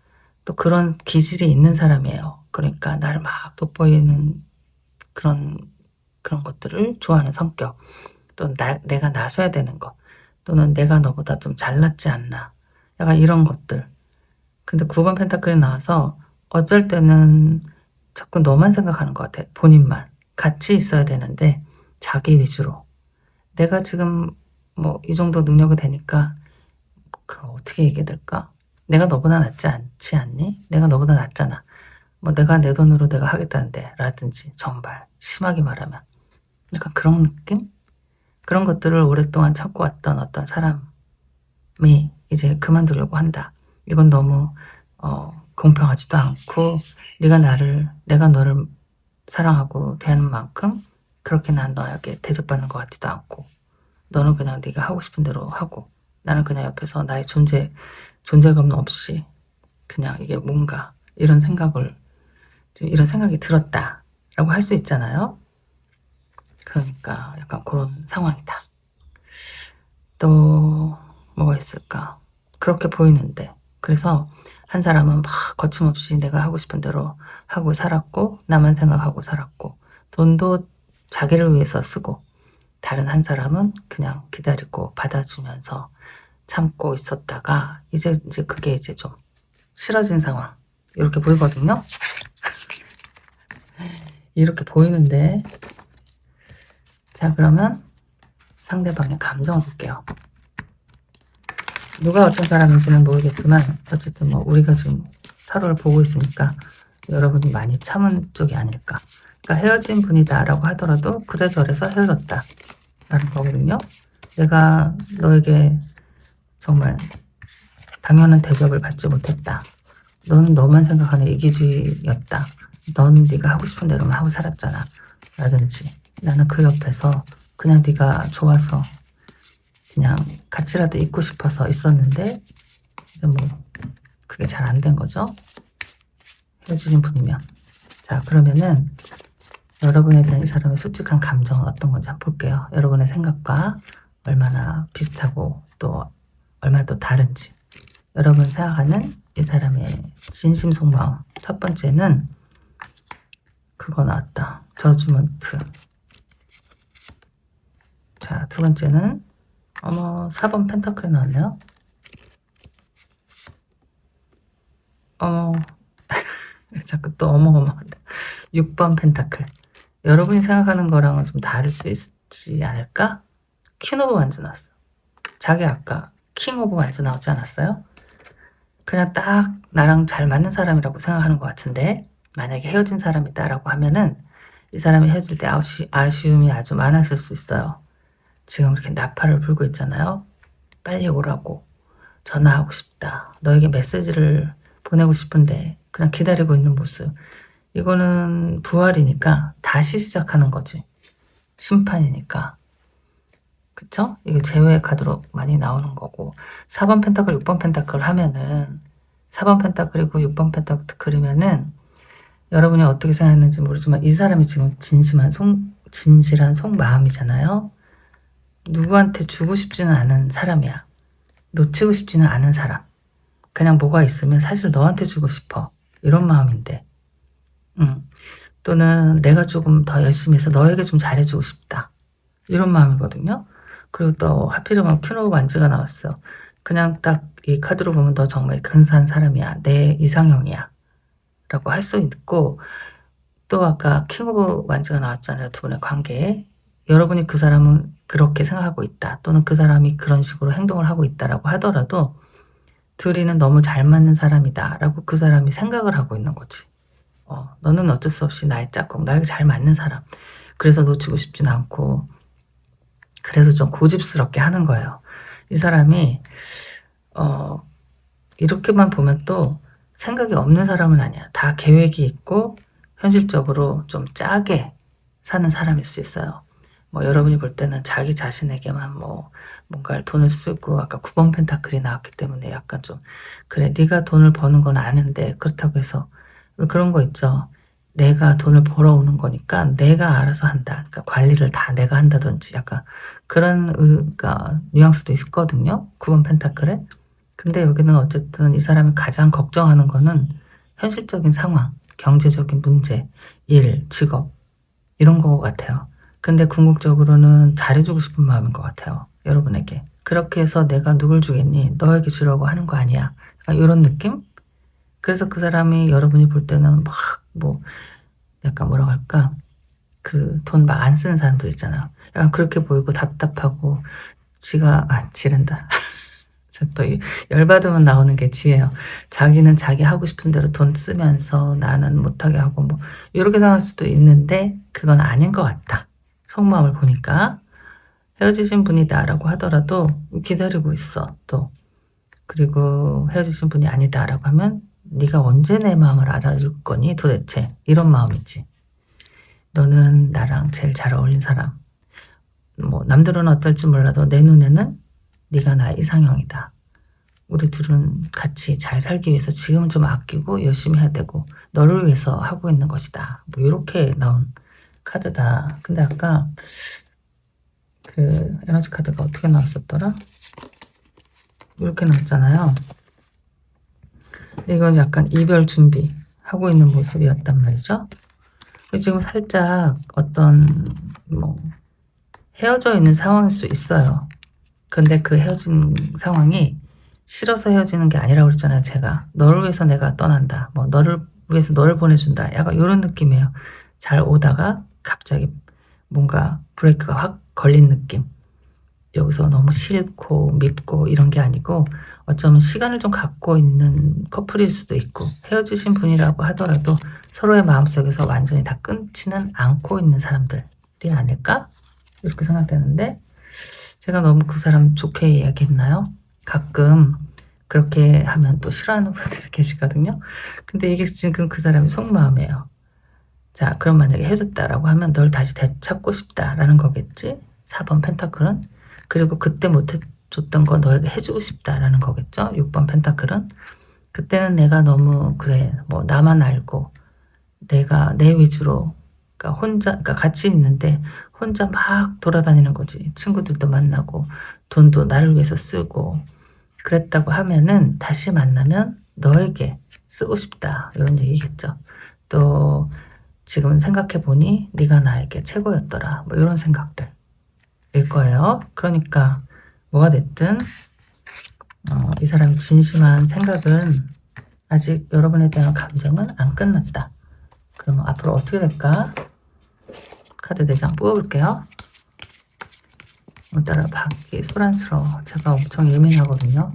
A: 또 그런 기질이 있는 사람이에요. 그러니까 나를 막 돋보이는 그런 것들을 좋아하는 성격 또 내가 나서야 되는 것 또는 내가 너보다 좀 잘났지 않나 약간 이런 것들 근데 9번 펜타클이 나와서 어쩔 때는 자꾸 너만 생각하는 것 같아. 본인만. 같이 있어야 되는데 자기 위주로. 내가 지금 뭐 이 정도 능력이 되니까 그럼 어떻게 얘기해야 될까? 내가 너보다 낫지 않지 않니? 내가 너보다 낫잖아. 뭐 내가 내 돈으로 내가 하겠다는데 라든지 정말 심하게 말하면 약간 그런 느낌? 그런 것들을 오랫동안 참고 왔던 어떤 사람이 이제 그만두려고 한다. 이건 너무 공평하지도 않고 내가 너를 사랑하고 대하는 만큼 그렇게 난 너에게 대접받는 것 같지도 않고 너는 그냥 네가 하고 싶은 대로 하고 나는 그냥 옆에서 나의 존재감 없이 그냥 이게 뭔가 이런 생각이 들었다라고 할 수 있잖아요. 그러니까 약간 그런 상황이다. 또 뭐가 있을까? 그렇게 보이는데 그래서 한 사람은 막 거침없이 내가 하고 싶은 대로 하고 살았고 나만 생각하고 살았고 돈도 자기를 위해서 쓰고 다른 한 사람은 그냥 기다리고 받아주면서 참고 있었다가 이제 그게 이제 좀 싫어진 상황 이렇게 보이거든요. 이렇게 보이는데 자 그러면 상대방의 감정을 볼게요. 누가 어떤 사람인지는 모르겠지만 어쨌든 뭐 우리가 지금 타로를 보고 있으니까 여러분이 많이 참은 쪽이 아닐까. 그러니까 헤어진 분이다라고 하더라도 그래 저래서 헤어졌다 라는 거거든요. 내가 너에게 정말 당연한 대접을 받지 못했다. 너는 너만 생각하는 이기주의였다. 넌 네가 하고 싶은 대로만 하고 살았잖아. 라든지 나는 그 옆에서 그냥 네가 좋아서 그냥 같이라도 있고 싶어서 있었는데 이제 뭐 그게 잘 안 된 거죠. 헤어지는 분이면 자 그러면은 여러분에 대한 이 사람의 솔직한 감정은 어떤 건지 한번 볼게요. 여러분의 생각과 얼마나 비슷하고 또 얼마나 또 다른지 여러분 생각하는 이 사람의 진심 속마음 첫 번째는 그거 나왔다. 저주먼트. 자, 두 번째는 4번 펜타클 나왔네요. 자꾸 또 어마어마한데. 6번 펜타클. 여러분이 생각하는 거랑은 좀 다를 수 있지 않을까? 퀸 오브 완즈 나왔어. 자기 아까 킹 오브 완즈 나오지 않았어요? 그냥 딱 나랑 잘 맞는 사람이라고 생각하는 것 같은데, 만약에 헤어진 사람이다라고 하면은 이 사람이 헤어질 때 아쉬움이 아주 많았을 수 있어요. 지금 이렇게 나팔을 불고 있잖아요. 빨리 오라고. 전화하고 싶다. 너에게 메시지를 보내고 싶은데 그냥 기다리고 있는 모습. 이거는 부활이니까 다시 시작하는 거지. 심판이니까. 그쵸? 이게 제외의 카드로 많이 나오는 거고. 4번 펜타클, 6번 펜타클 하면은 4번 펜타클이고 6번 펜타클이면은 여러분이 어떻게 생각했는지 모르지만 이 사람이 지금 진실한 속마음이잖아요. 누구한테 주고 싶지는 않은 사람이야. 놓치고 싶지는 않은 사람. 그냥 뭐가 있으면 사실 너한테 주고 싶어. 이런 마음인데. 또는 내가 조금 더 열심히 해서 너에게 좀 잘해주고 싶다. 이런 마음이거든요. 그리고 또 하필이면 퀸 오브 완즈가 나왔어. 그냥 딱 이 카드로 보면 너 정말 근사한 사람이야. 내 이상형이야. 라고 할 수 있고, 또 아까 킹 오브 완즈가 나왔잖아요. 두 분의 관계에. 여러분이 그 사람은 그렇게 생각하고 있다. 또는 그 사람이 그런 식으로 행동을 하고 있다라고 하더라도 둘이는 너무 잘 맞는 사람이다. 라고 그 사람이 생각을 하고 있는 거지. 너는 어쩔 수 없이 나의 짝꿍, 나에게 잘 맞는 사람. 그래서 놓치고 싶진 않고, 그래서 좀 고집스럽게 하는 거예요. 이 사람이 이렇게만 보면 또 생각이 없는 사람은 아니야. 다 계획이 있고 현실적으로 좀 짜게 사는 사람일 수 있어요. 뭐 여러분이 볼 때는 자기 자신에게만 뭐 뭔가 돈을 쓰고, 아까 9번 펜타클이 나왔기 때문에 약간 좀 그래, 네가 돈을 버는 건 아는데 그렇다고 해서 왜 그런 거 있죠. 내가 돈을 벌어오는 거니까 내가 알아서 한다. 그러니까 관리를 다 내가 한다든지 약간 그런 그러니까 뉘앙스도 있거든요. 9번 펜타클에. 근데 여기는 어쨌든 이 사람이 가장 걱정하는 거는 현실적인 상황, 경제적인 문제, 일, 직업 이런 거 같아요. 근데 궁극적으로는 잘해주고 싶은 마음인 것 같아요. 여러분에게. 그렇게 해서 내가 누굴 주겠니? 너에게 주려고 하는 거 아니야. 약간 이런 느낌? 그래서 그 사람이 여러분이 볼 때는 막 뭐 약간 뭐라고 할까? 그 돈 막 안 쓰는 사람들 있잖아요. 약간 그렇게 보이고 답답하고 지른다. 또 열받으면 나오는 게 지혜예요. 자기는 자기 하고 싶은 대로 돈 쓰면서 나는 못하게 하고 뭐 이렇게 생각할 수도 있는데 그건 아닌 것 같다. 속마음을 보니까 헤어지신 분이다라고 하더라도 기다리고 있어 또. 그리고 헤어지신 분이 아니다라고 하면 네가 언제 내 마음을 알아줄 거니 도대체, 이런 마음이지. 너는 나랑 제일 잘 어울린 사람. 뭐 남들은 어떨지 몰라도 내 눈에는 네가 나의 이상형이다. 우리 둘은 같이 잘 살기 위해서 지금은 좀 아끼고 열심히 해야 되고 너를 위해서 하고 있는 것이다. 뭐 이렇게 나온 카드다. 근데 아까 그 에너지 카드가 어떻게 나왔었더라? 이렇게 나왔잖아요. 근데 이건 약간 이별 준비하고 있는 모습이었단 말이죠. 지금 살짝 어떤 뭐 헤어져 있는 상황일 수 있어요. 근데 그 헤어진 상황이 싫어서 헤어지는 게 아니라고 그랬잖아요. 제가 너를 위해서 내가 떠난다, 뭐 너를 위해서 너를 보내준다, 약간 이런 느낌이에요. 잘 오다가 갑자기 뭔가 브레이크가 확 걸린 느낌. 여기서 너무 싫고 밉고 이런 게 아니고 어쩌면 시간을 좀 갖고 있는 커플일 수도 있고, 헤어지신 분이라고 하더라도 서로의 마음속에서 완전히 다 끊지는 않고 있는 사람들이 아닐까? 이렇게 생각되는데, 제가 너무 그 사람 좋게 이야기했나요? 가끔 그렇게 하면 또 싫어하는 분들이 계시거든요. 근데 이게 지금 그 사람의 속마음이에요. 자, 그럼 만약에 헤어졌다라고 하면 널 다시 되찾고 싶다라는 거겠지? 4번 펜타클은. 그리고 그때 못해줬던 거 너에게 해주고 싶다라는 거겠죠? 6번 펜타클은. 그때는 내가 너무 그래 뭐 나만 알고 내가 내 위주로, 그러니까 혼자, 그러니까 같이 있는데 혼자 막 돌아다니는 거지. 친구들도 만나고 돈도 나를 위해서 쓰고 그랬다고 하면은 다시 만나면 너에게 쓰고 싶다, 이런 얘기겠죠. 또 지금 생각해보니 네가 나에게 최고였더라. 뭐 이런 생각들일 거예요. 그러니까 뭐가 됐든 이 사람이 진심한 생각은 아직 여러분에 대한 감정은 안 끝났다. 그러면 앞으로 어떻게 될까? 카드 4장 뽑아볼게요. 오늘따라 밖이 소란스러워. 제가 엄청 예민하거든요.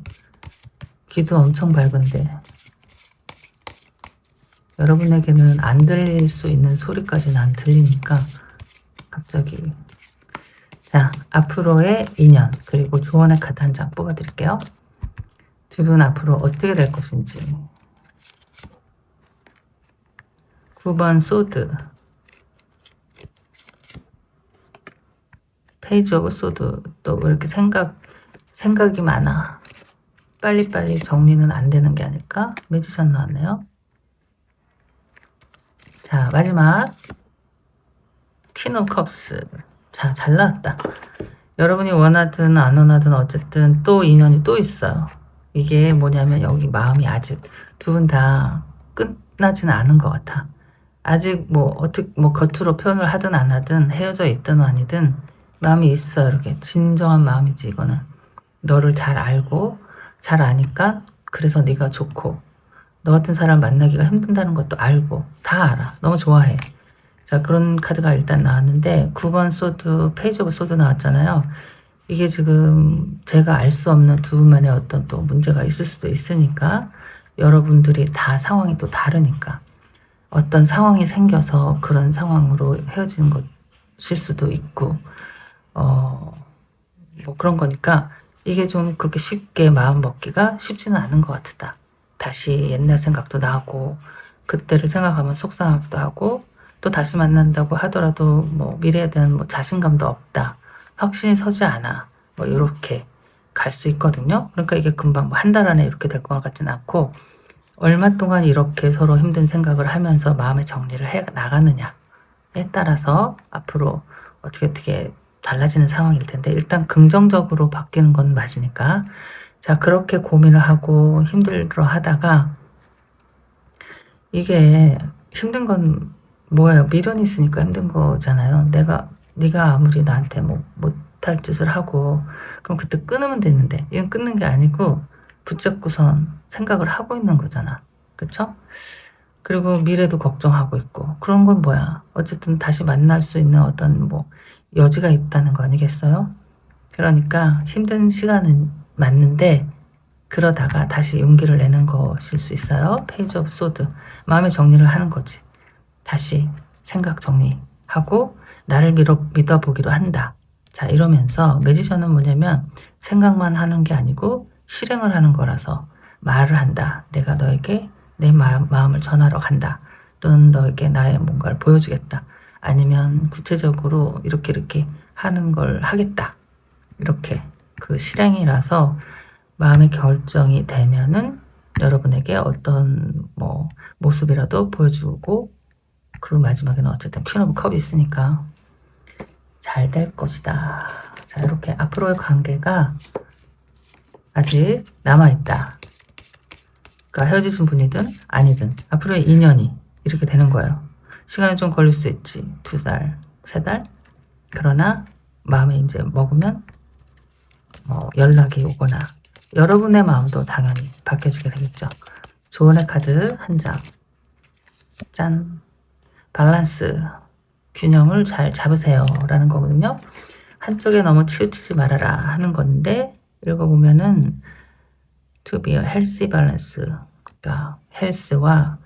A: 귀도 엄청 밝은데 여러분에게는 안 들릴 수 있는 소리까지는 안 들리니까 갑자기. 자, 앞으로의 인연 그리고 조언의 카드 한 장 뽑아드릴게요. 두 분 앞으로 어떻게 될 것인지. 9번 소드, 페이지 오브 소드. 또 왜 이렇게 생각이 많아. 빨리빨리 정리는 안 되는 게 아닐까? 매지션 나왔네요. 자, 마지막 퀸 오브 컵스. 자, 잘 나왔다. 여러분이 원하든 안 원하든 어쨌든 또 인연이 또 있어요. 이게 뭐냐면 여기 마음이 아직 두 분 다 끝나지는 않은 것 같아. 아직 어떻게 겉으로 표현을 하든 안 하든 헤어져 있든 아니든 마음이 있어. 이렇게 진정한 마음이지. 이거는 너를 잘 알고 잘 아니까 그래서 네가 좋고 너 같은 사람 만나기가 힘든다는 것도 알고 다 알아. 너무 좋아해. 자, 그런 카드가 일단 나왔는데 9번 소드, 페이지 오브 소드 나왔잖아요. 이게 지금 제가 알 수 없는 두 분만의 어떤 또 문제가 있을 수도 있으니까 여러분들이 다 상황이 또 다르니까 어떤 상황이 생겨서 그런 상황으로 헤어지는 것일 수도 있고 뭐 그런 거니까 이게 좀 그렇게 쉽게 마음 먹기가 쉽지는 않은 것 같다. 다시 옛날 생각도 나고 그때를 생각하면 속상하기도 하고 또 다시 만난다고 하더라도 뭐 미래에 대한 뭐 자신감도 없다. 확신이 서지 않아. 뭐 이렇게 갈 수 있거든요. 그러니까 이게 금방 뭐 한 달 안에 이렇게 될 것 같지는 않고 얼마 동안 이렇게 서로 힘든 생각을 하면서 마음의 정리를 해 나가느냐에 따라서 앞으로 어떻게 달라지는 상황일 텐데 일단 긍정적으로 바뀌는 건 맞으니까 자, 그렇게 고민을 하고 힘들어 하다가 이게 힘든 건 뭐예요? 미련이 있으니까 힘든 거잖아요. 네가 아무리 나한테 뭐 못할 짓을 하고 그럼 그때 끊으면 되는데 이건 끊는 게 아니고 붙잡고선 생각을 하고 있는 거잖아. 그쵸? 그리고 미래도 걱정하고 있고 그런 건 뭐야? 어쨌든 다시 만날 수 있는 어떤 뭐 여지가 있다는 거 아니겠어요? 그러니까 힘든 시간은 맞는데 그러다가 다시 용기를 내는 것일 수 있어요. 페이지 오브 소드. 마음의 정리를 하는 거지. 다시 생각 정리하고 나를 믿어보기로 한다. 자, 이러면서 매지션은 뭐냐면 생각만 하는 게 아니고 실행을 하는 거라서 말을 한다. 내가 너에게 내 마음을 전하러 간다. 또는 너에게 나의 뭔가를 보여주겠다. 아니면 구체적으로 이렇게 하는 걸 하겠다. 이렇게 그 실행이라서 마음의 결정이 되면은 여러분에게 어떤 뭐 모습이라도 보여주고 그 마지막에는 어쨌든 퀸 오브 컵이 있으니까 잘 될 것이다. 자, 이렇게 앞으로의 관계가 아직 남아있다. 그러니까 헤어지신 분이든 아니든 앞으로의 인연이 이렇게 되는 거예요. 시간이 좀 걸릴 수 있지. 2달, 3달. 그러나 마음에 이제 먹으면 연락이 오거나 여러분의 마음도 당연히 바뀌어지게 되겠죠. 조언의 카드 한 장. 짠. 밸런스. 균형을 잘 잡으세요. 라는 거거든요. 한쪽에 너무 치우치지 말아라 하는 건데 읽어보면은 to be a healthy balance. 그러니까 health와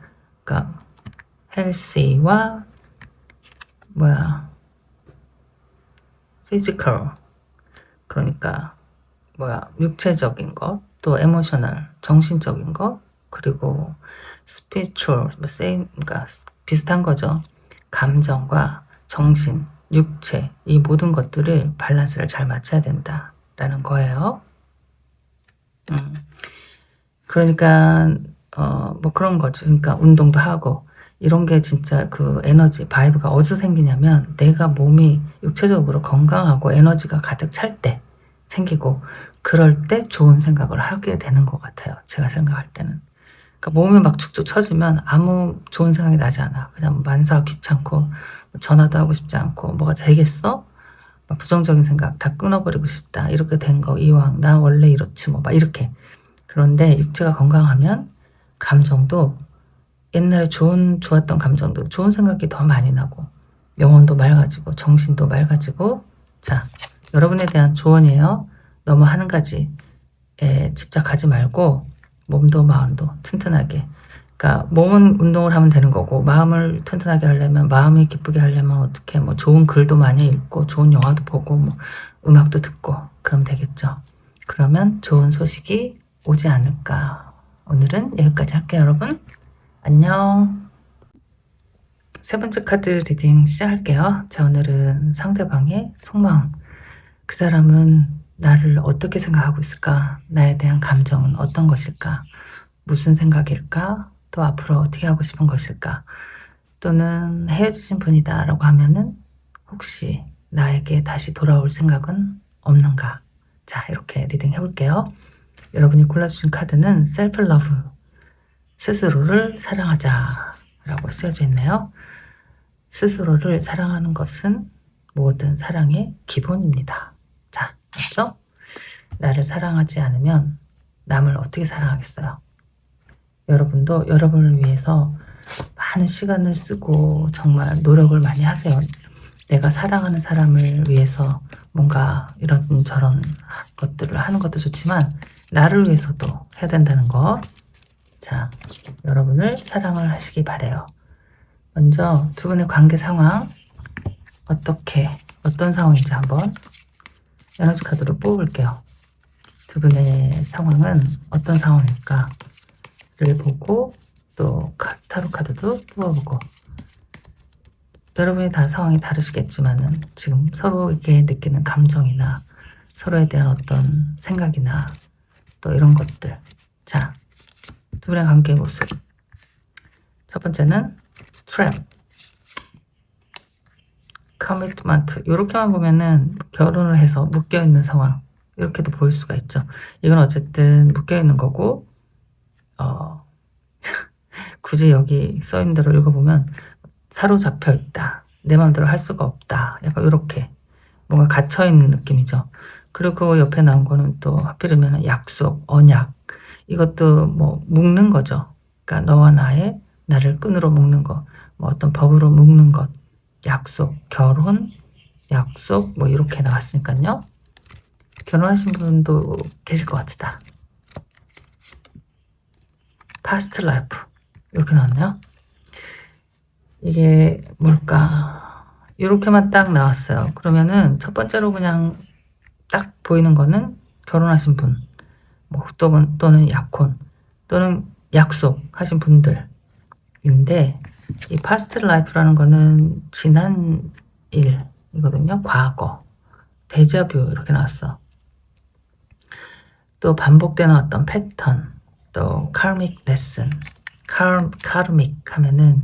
A: physical. 그러니까 육체적인 것, 또 emotional, 정신적인 것, 그리고 spiritual, 그러니까 비슷한 거죠. 감정과 정신, 육체, 이 모든 것들을 밸런스를 잘 맞춰야 된다라는 거예요. 그러니까 뭐 그런 거죠. 그러니까 운동도 하고 이런 게 진짜 그 에너지, 바이브가 어디서 생기냐면 내가 몸이 육체적으로 건강하고 에너지가 가득 찰 때 생기고 그럴 때 좋은 생각을 하게 되는 것 같아요. 제가 생각할 때는. 그러니까 몸이 막 축축 처지면 아무 좋은 생각이 나지 않아. 그냥 만사 귀찮고 전화도 하고 싶지 않고 뭐가 되겠어? 막 부정적인 생각 다 끊어버리고 싶다. 이렇게 된 거 이왕 나 원래 이렇지 뭐 막 이렇게. 그런데 육체가 건강하면 감정도 옛날에 좋았던 감정도 좋은 생각이 더 많이 나고 영혼도 맑아지고 정신도 맑아지고. 자, 여러분에 대한 조언이에요. 너무 하는 가지에 집착하지 말고 몸도 마음도 튼튼하게. 그러니까 몸은 운동을 하면 되는 거고 마음을 튼튼하게 하려면 마음이 기쁘게 하려면 어떻게 뭐 좋은 글도 많이 읽고 좋은 영화도 보고 뭐 음악도 듣고 그러면 되겠죠. 그러면 좋은 소식이 오지 않을까. 오늘은 여기까지 할게요, 여러분. 안녕. 세 번째 카드 리딩 시작할게요. 자, 오늘은 상대방의 속마음. 그 사람은 나를 어떻게 생각하고 있을까? 나에 대한 감정은 어떤 것일까? 무슨 생각일까? 또 앞으로 어떻게 하고 싶은 것일까? 또는 헤어지신 분이다 라고 하면은 혹시 나에게 다시 돌아올 생각은 없는가? 자, 이렇게 리딩 해볼게요. 여러분이 골라주신 카드는 셀프 러브, 스스로를 사랑하자 라고 쓰여져 있네요. 스스로를 사랑하는 것은 모든 사랑의 기본입니다. 자, 맞죠? 나를 사랑하지 않으면 남을 어떻게 사랑하겠어요? 여러분도 여러분을 위해서 많은 시간을 쓰고 정말 노력을 많이 하세요. 내가 사랑하는 사람을 위해서 뭔가 이런 저런 것들을 하는 것도 좋지만 나를 위해서도 해야 된다는 거. 자, 여러분을 사랑을 하시기 바래요. 먼저 두 분의 관계 상황 어떤 상황인지 한번 에너지 카드로 뽑을게요. 두 분의 상황은 어떤 상황일까를 보고 또 타로 카드도 뽑아보고. 여러분이 다 상황이 다르시겠지만은 지금 서로에게 느끼는 감정이나 서로에 대한 어떤 생각이나 또 이런 것들. 자, 두 분의 관계의 모습. 첫 번째는 트랩, 커미트먼트. 이렇게만 보면은 결혼을 해서 묶여있는 상황 이렇게도 보일 수가 있죠. 이건 어쨌든 묶여있는 거고 굳이 여기 써있는 대로 읽어보면 사로잡혀 있다, 내 마음대로 할 수가 없다, 약간 이렇게 뭔가 갇혀있는 느낌이죠. 그리고 그 옆에 나온 거는 또 하필이면 약속, 언약. 이것도 뭐 묶는 거죠. 그러니까 너와 나를 끈으로 묶는 거, 뭐 어떤 법으로 묶는 것, 약속, 결혼, 약속 뭐 이렇게 나왔으니까요. 결혼하신 분도 계실 것 같다. 파스트 라이프 이렇게 나왔네요. 이게 뭘까? 이렇게만 딱 나왔어요. 그러면은 첫 번째로 그냥 딱 보이는 거는 결혼하신 분, 뭐 또는 약혼, 또는 약속하신 분들인데, 이 파스트 라이프라는 거는 지난 일이거든요. 과거, 데자뷰 이렇게 나왔어. 또 반복되는 어떤 패턴, 또 카르믹 레슨. 카르믹 하면은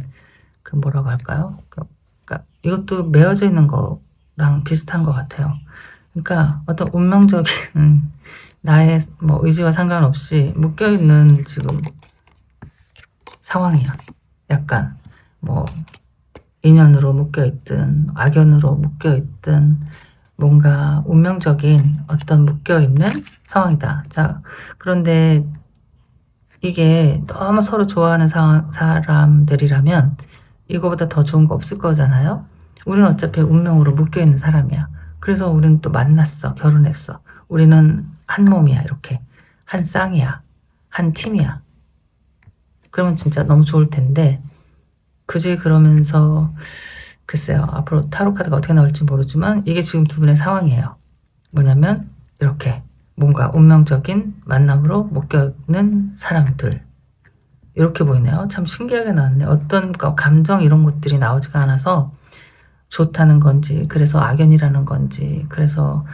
A: 그 뭐라고 할까요? 그러니까 이것도 매어져 있는 거랑 비슷한 것 같아요. 그러니까 어떤 운명적인 나의 뭐 의지와 상관없이 묶여있는 지금 상황이야. 약간 뭐 인연으로 묶여있든 악연으로 묶여있든 뭔가 운명적인 어떤 묶여있는 상황이다. 자, 그런데 이게 너무 서로 좋아하는 사람들이라면 이거보다 더 좋은 거 없을 거잖아요. 우리는 어차피 운명으로 묶여있는 사람이야. 그래서 우리는 또 만났어, 결혼했어. 우리는 한 몸이야, 이렇게. 한 쌍이야, 한 팀이야. 그러면 진짜 너무 좋을 텐데, 굳이 그러면서 글쎄요, 앞으로 타로 카드가 어떻게 나올지 모르지만 이게 지금 두 분의 상황이에요. 뭐냐면 이렇게 뭔가 운명적인 만남으로 묶여있는 사람들, 이렇게 보이네요. 참 신기하게 나왔네. 어떤 감정 이런 것들이 나오지가 않아서 좋다는 건지, 그래서 악연이라는 건지, 그래서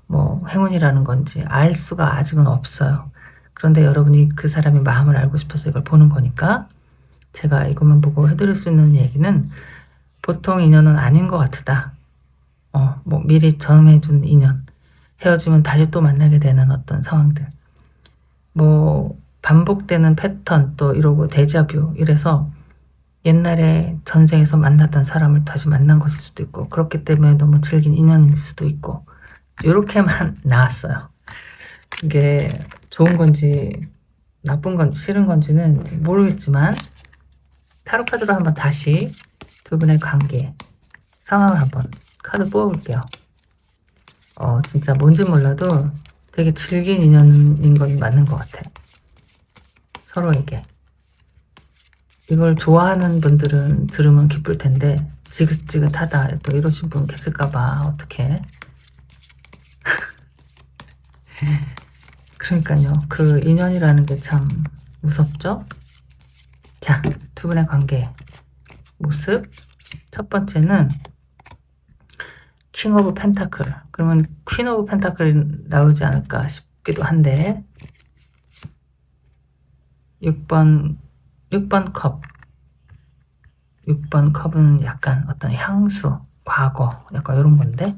A: 뭐 행운이라는 건지 알 수가 아직은 없어요. 그런데 여러분이 그 사람의 마음을 알고 싶어서 이걸 보는 거니까 제가 이것만 보고 해드릴 수 있는 얘기는 보통 인연은 아닌 것 같다. 뭐 미리 정해준 인연, 헤어지면 다시 또 만나게 되는 어떤 상황들, 뭐 반복되는 패턴 또 이러고 데자뷰 이래서 옛날에 전생에서 만났던 사람을 다시 만난 것일 수도 있고 그렇기 때문에 너무 질긴 인연일 수도 있고 이렇게만 나왔어요. 이게 좋은 건지 나쁜 건지 싫은 건지는 모르겠지만 타로 카드로 한번 다시 두 분의 관계 상황을 한번 카드 뽑아볼게요. 진짜 뭔지 몰라도 되게 질긴 인연인 건 맞는 것 같아. 서로에게. 이걸 좋아하는 분들은 들으면 기쁠 텐데 지긋지긋하다 또 이러신 분 계실까봐 어떡해. 그러니까요. 그 인연이라는 게 참 무섭죠? 자, 두 분의 관계 모습. 첫 번째는 킹 오브 펜타클. 그러면 퀸 오브 펜타클 나오지 않을까 싶기도 한데 6번 컵. 6번 컵은 약간 어떤 향수, 과거, 약간 이런 건데.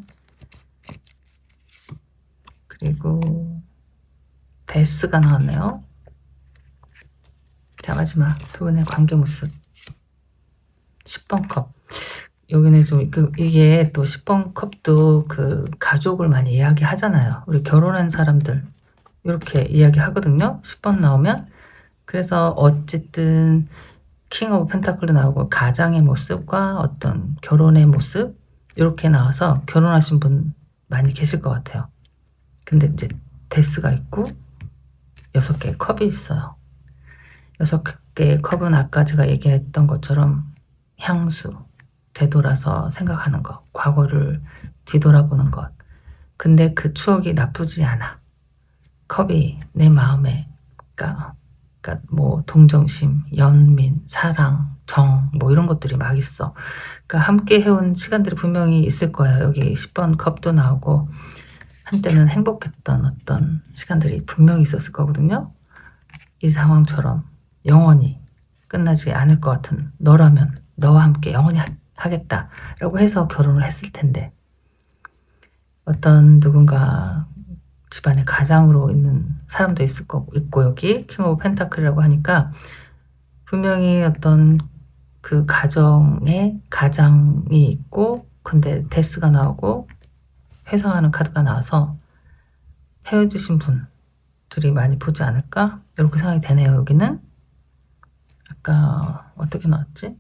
A: 그리고 데스가 나왔네요. 자, 마지막 두 분의 관계 모습. 10번 컵. 여기는 좀 이게 또 10번 컵도 그 가족을 많이 이야기하잖아요. 우리 결혼한 사람들 이렇게 이야기하거든요. 10번 나오면. 그래서 어쨌든 킹 오브 펜타클도 나오고 가장의 모습과 어떤 결혼의 모습 이렇게 나와서 결혼하신 분 많이 계실 것 같아요. 근데 이제 데스가 있고 6개의 컵이 있어요. 6개의 컵은 아까 제가 얘기했던 것처럼 향수, 되돌아서 생각하는 것, 과거를 뒤돌아보는 것. 근데 그 추억이 나쁘지 않아. 컵이 내 마음에, 그러니까 뭐 동정심, 연민, 사랑, 정, 뭐 이런 것들이 막 있어. 그러니까 함께 해온 시간들이 분명히 있을 거예요. 여기 10번 컵도 나오고 한때는 행복했던 어떤 시간들이 분명히 있었을 거거든요. 이 상황처럼 영원히 끝나지 않을 것 같은 너라면 너와 함께 영원히 하겠다라고 해서 결혼을 했을 텐데 어떤 누군가 집안의 가장으로 있는 사람도 있을 거고 있고 여기 킹 오브 펜타클이라고 하니까 분명히 어떤 그 가정에 가장이 있고 근데 데스가 나오고 회상하는 카드가 나와서 헤어지신 분들이 많이 보지 않을까 이렇게 생각이 되네요. 여기는 아까 어떻게 나왔지?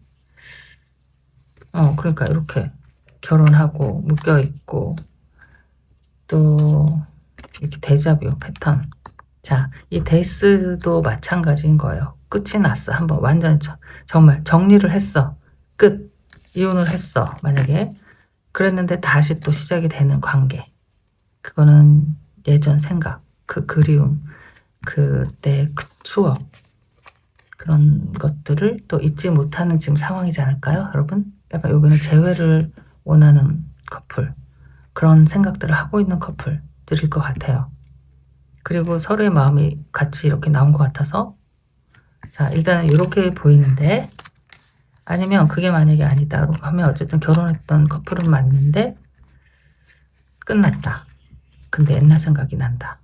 A: 그러니까 이렇게 결혼하고 묶여있고 또 이렇게 데자뷰 패턴. 자, 이 데스도 마찬가지인 거예요. 끝이 났어. 한번 완전히 정말 정리를 했어. 끝. 이혼을 했어. 만약에 그랬는데 다시 또 시작이 되는 관계. 그거는 예전 생각, 그 그리움, 그때 그 추억 그런 것들을 또 잊지 못하는 지금 상황이지 않을까요, 여러분? 약간 여기는 재회를 원하는 커플, 그런 생각들을 하고 있는 커플들일 것 같아요. 그리고 서로의 마음이 같이 이렇게 나온 것 같아서 자, 일단은 이렇게 보이는데 아니면 그게 만약에 아니다 하면 어쨌든 결혼했던 커플은 맞는데 끝났다. 근데 옛날 생각이 난다.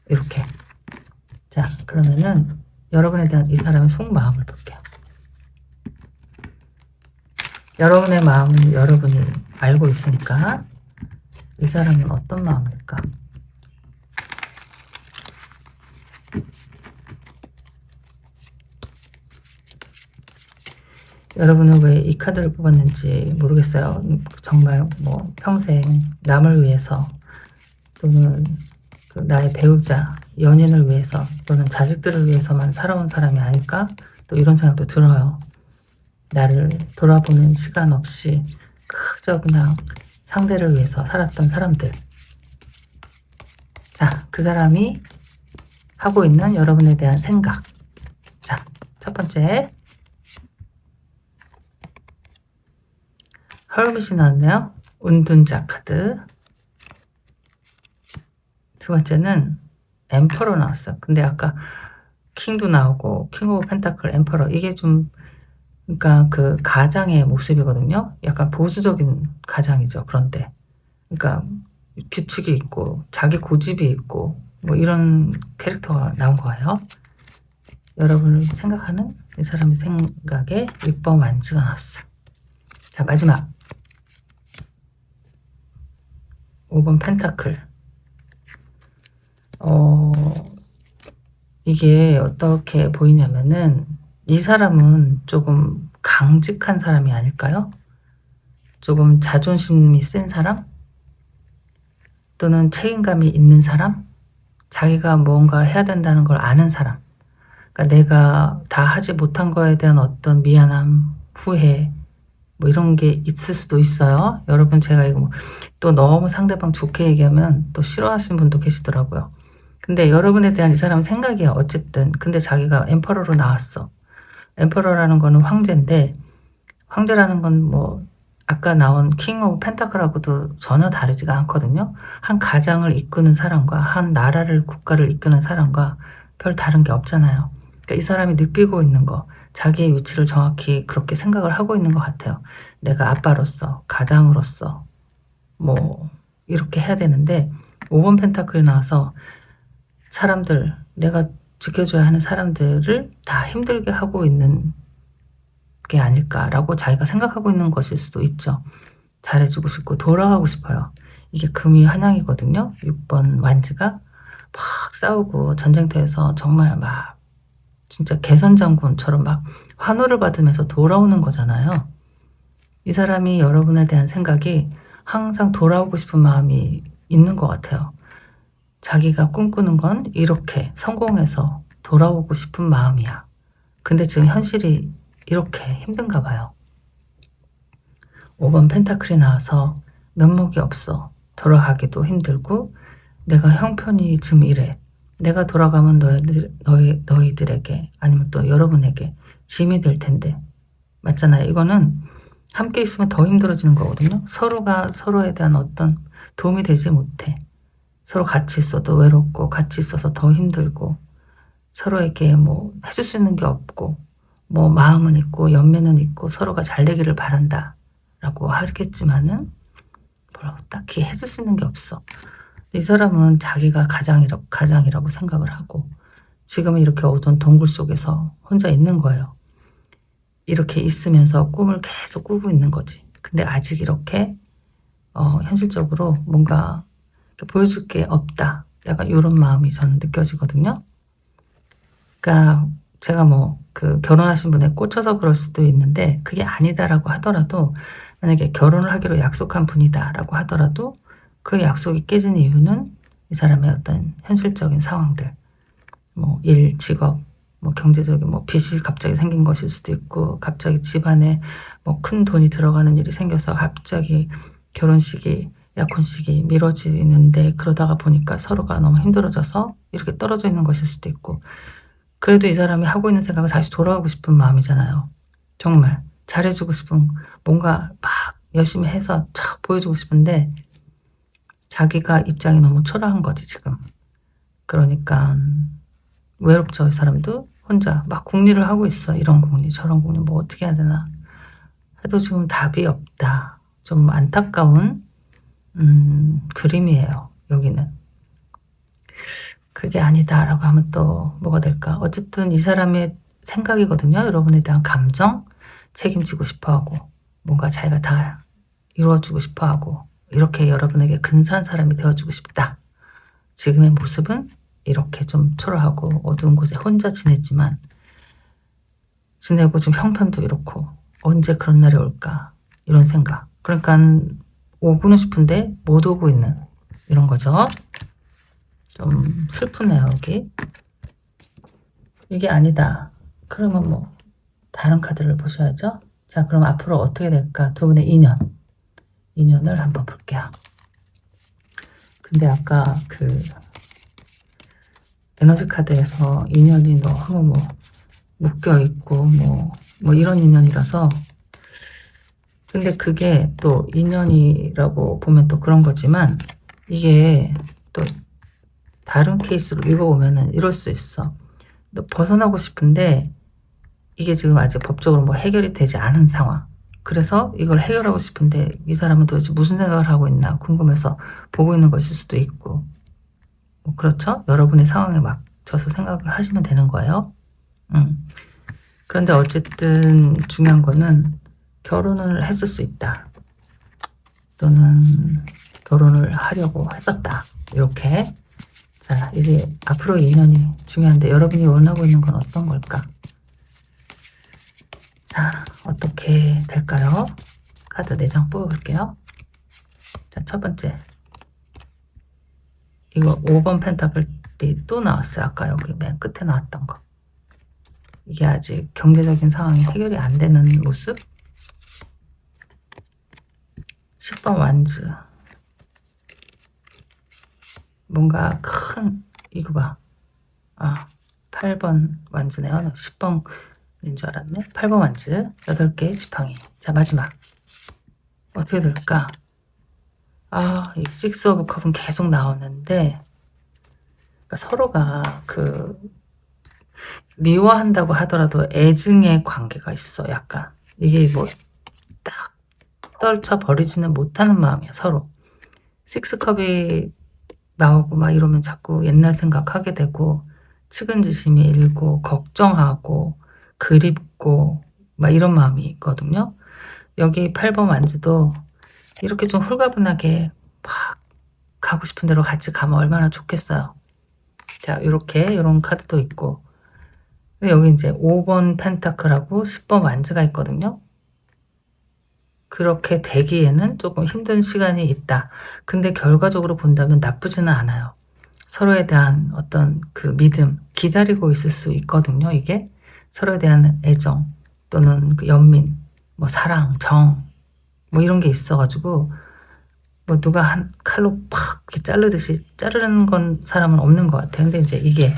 A: 이렇게. 자, 그러면은 여러분에 대한 이 사람의 속마음을 볼게요. 여러분의 마음은 여러분이 알고 있으니까 이 사람은 어떤 마음일까? 여러분은 왜 이 카드를 뽑았는지 모르겠어요. 정말 뭐 평생 남을 위해서 또는 그 나의 배우자, 연인을 위해서 또는 자식들을 위해서만 살아온 사람이 아닐까? 또 이런 생각도 들어요. 나를 돌아보는 시간 없이 그저 그냥 상대를 위해서 살았던 사람들. 자, 그 사람이 하고 있는 여러분에 대한 생각. 자, 첫 번째 헐밋이 나왔네요. 운둔자 카드. 두 번째는 엠퍼러 나왔어요. 근데 아까 킹도 나오고 킹 오브 펜타클, 엠퍼러 이게 좀 그러니까 그 가장의 모습이거든요. 약간 보수적인 가장이죠. 그런데 그러니까 규칙이 있고 자기 고집이 있고 뭐 이런 캐릭터가 나온 거예요. 여러분을 생각하는 이 사람의 생각에 6번 완지가 나왔어. 자, 마지막 5번 펜타클. 이게 어떻게 보이냐면은 이 사람은 조금 강직한 사람이 아닐까요? 조금 자존심이 센 사람? 또는 책임감이 있는 사람? 자기가 무언가 해야 된다는 걸 아는 사람. 그러니까 내가 다 하지 못한 거에 대한 어떤 미안함, 후회, 뭐 이런 게 있을 수도 있어요. 여러분, 제가 이거 또 너무 상대방 좋게 얘기하면 또 싫어하시는 분도 계시더라고요. 근데 여러분에 대한 이 사람의 생각이야. 어쨌든. 근데 자기가 엠퍼러로 나왔어. 엠퍼러라는 거는 황제인데, 황제라는 건 뭐 아까 나온 킹 오브 펜타클하고도 전혀 다르지가 않거든요. 한 가장을 이끄는 사람과 한 나라를, 국가를 이끄는 사람과 별 다른 게 없잖아요. 그러니까 이 사람이 느끼고 있는 거, 자기의 위치를 정확히 그렇게 생각을 하고 있는 것 같아요. 내가 아빠로서, 가장으로서 뭐 이렇게 해야 되는데 5번 펜타클이 나와서 사람들, 내가 지켜줘야 하는 사람들을 다 힘들게 하고 있는 게 아닐까라고 자기가 생각하고 있는 것일 수도 있죠. 잘해주고 싶고 돌아가고 싶어요. 이게 금이 한양이거든요. 6번 완지가 막 싸우고 전쟁터에서 정말 막 진짜 개선장군처럼 막 환호를 받으면서 돌아오는 거잖아요. 이 사람이 여러분에 대한 생각이 항상 돌아오고 싶은 마음이 있는 것 같아요. 자기가 꿈꾸는 건 이렇게 성공해서 돌아오고 싶은 마음이야. 근데 지금 현실이 이렇게 힘든가 봐요. 5번 펜타클이 나와서 면목이 없어. 돌아가기도 힘들고 내가 형편이 지금 이래. 내가 돌아가면 너희들에게 아니면 또 여러분에게 짐이 될 텐데. 맞잖아요. 이거는 함께 있으면 더 힘들어지는 거거든요. 서로가 서로에 대한 어떤 도움이 되지 못해. 서로 같이 있어도 외롭고 같이 있어서 더 힘들고 서로에게 뭐 해줄 수 있는 게 없고 뭐 마음은 있고 연면은 있고 서로가 잘 되기를 바란다 라고 하겠지만은 뭐라고 딱히 해줄 수 있는 게 없어. 이 사람은 자기가 가장이라고 생각을 하고 지금은 이렇게 어두운 동굴 속에서 혼자 있는 거예요. 이렇게 있으면서 꿈을 계속 꾸고 있는 거지. 근데 아직 이렇게 현실적으로 뭔가 보여줄 게 없다. 약간 이런 마음이 저는 느껴지거든요. 그러니까 제가 뭐 그 결혼하신 분에 꽂혀서 그럴 수도 있는데 그게 아니다라고 하더라도 만약에 결혼을 하기로 약속한 분이다라고 하더라도 그 약속이 깨진 이유는 이 사람의 어떤 현실적인 상황들, 뭐 일, 직업, 뭐 경제적인 뭐 빚이 갑자기 생긴 것일 수도 있고 갑자기 집안에 뭐 큰 돈이 들어가는 일이 생겨서 갑자기 결혼식이 약혼식이 미뤄지는데 그러다가 보니까 서로가 너무 힘들어져서 이렇게 떨어져 있는 것일 수도 있고 그래도 이 사람이 하고 있는 생각은 다시 돌아가고 싶은 마음이잖아요. 정말 잘해주고 싶은 뭔가 막 열심히 해서 쫙 보여주고 싶은데 자기가 입장이 너무 초라한 거지 지금. 그러니까 외롭죠. 이 사람도 혼자 막 궁리를 하고 있어. 이런 궁리 저런 궁리 뭐 어떻게 해야 되나 해도 지금 답이 없다. 좀 안타까운 그림이에요. 여기는. 그게 아니다라고 하면 또 뭐가 될까? 어쨌든 이 사람의 생각이거든요. 여러분에 대한 감정, 책임지고 싶어하고 뭔가 자기가 다 이루어주고 싶어하고 이렇게 여러분에게 근사한 사람이 되어주고 싶다. 지금의 모습은 이렇게 좀 초라하고 어두운 곳에 혼자 지냈지만 지내고 좀 형편도 이렇고 언제 그런 날이 올까 이런 생각. 그러니까 오고는 싶은데 못 오고 있는 이런 거죠. 좀 슬프네요. 여기 이게 아니다. 그러면 뭐 다른 카드를 보셔야죠. 자, 그럼 앞으로 어떻게 될까? 두 분의 인연을 한번 볼게요. 근데 아까 그 에너지 카드에서 인연이 너무 뭐 묶여 있고 뭐 이런 인연이라서 근데 그게 또 인연이라고 보면 또 그런 거지만 이게 또 다른 케이스로 읽어보면은 이럴 수 있어. 너 벗어나고 싶은데 이게 지금 아직 법적으로 뭐 해결이 되지 않은 상황. 그래서 이걸 해결하고 싶은데 이 사람은 도대체 무슨 생각을 하고 있나 궁금해서 보고 있는 것일 수도 있고 뭐 그렇죠? 여러분의 상황에 맞춰서 생각을 하시면 되는 거예요. 그런데 어쨌든 중요한 거는 결혼을 했을 수 있다. 또는 결혼을 하려고 했었다. 이렇게. 자, 이제 앞으로 인연이 중요한데 여러분이 원하고 있는 건 어떤 걸까? 자, 어떻게 될까요? 카드 4장 뽑아볼게요. 자, 첫 번째. 이거 5번 펜타클이 또 나왔어요. 아까 여기 맨 끝에 나왔던 거. 이게 아직 경제적인 상황이 해결이 안 되는 모습. 10번 완즈. 뭔가 큰, 이거 봐. 8번 완즈네요. 10번인 줄 알았네. 8번 완즈. 8개의 지팡이. 자, 마지막. 어떻게 될까? 이 식스 오브 컵은 계속 나오는데, 그러니까 서로가 미워한다고 하더라도 애증의 관계가 있어. 약간. 이게 뭐, 딱 떨쳐버리지는 못하는 마음이야, 서로. 식스컵이 나오고 막 이러면 자꾸 옛날 생각하게 되고, 측은지심이 일고, 걱정하고, 그립고, 막 이런 마음이 있거든요. 여기 8번 완즈도 이렇게 좀 홀가분하게 막 가고 싶은 대로 같이 가면 얼마나 좋겠어요. 자, 이런 카드도 있고. 여기 이제 5번 펜타클하고 10번 완즈가 있거든요. 그렇게 되기에는 조금 힘든 시간이 있다. 근데 결과적으로 본다면 나쁘지는 않아요. 서로에 대한 어떤 그 믿음, 기다리고 있을 수 있거든요. 이게 서로에 대한 애정 또는 그 연민, 뭐 사랑, 정, 뭐 이런 게 있어가지고 뭐 누가 한 칼로 팍 이렇게 자르듯이 자르는 건 사람은 없는 것 같아요. 근데 이제 이게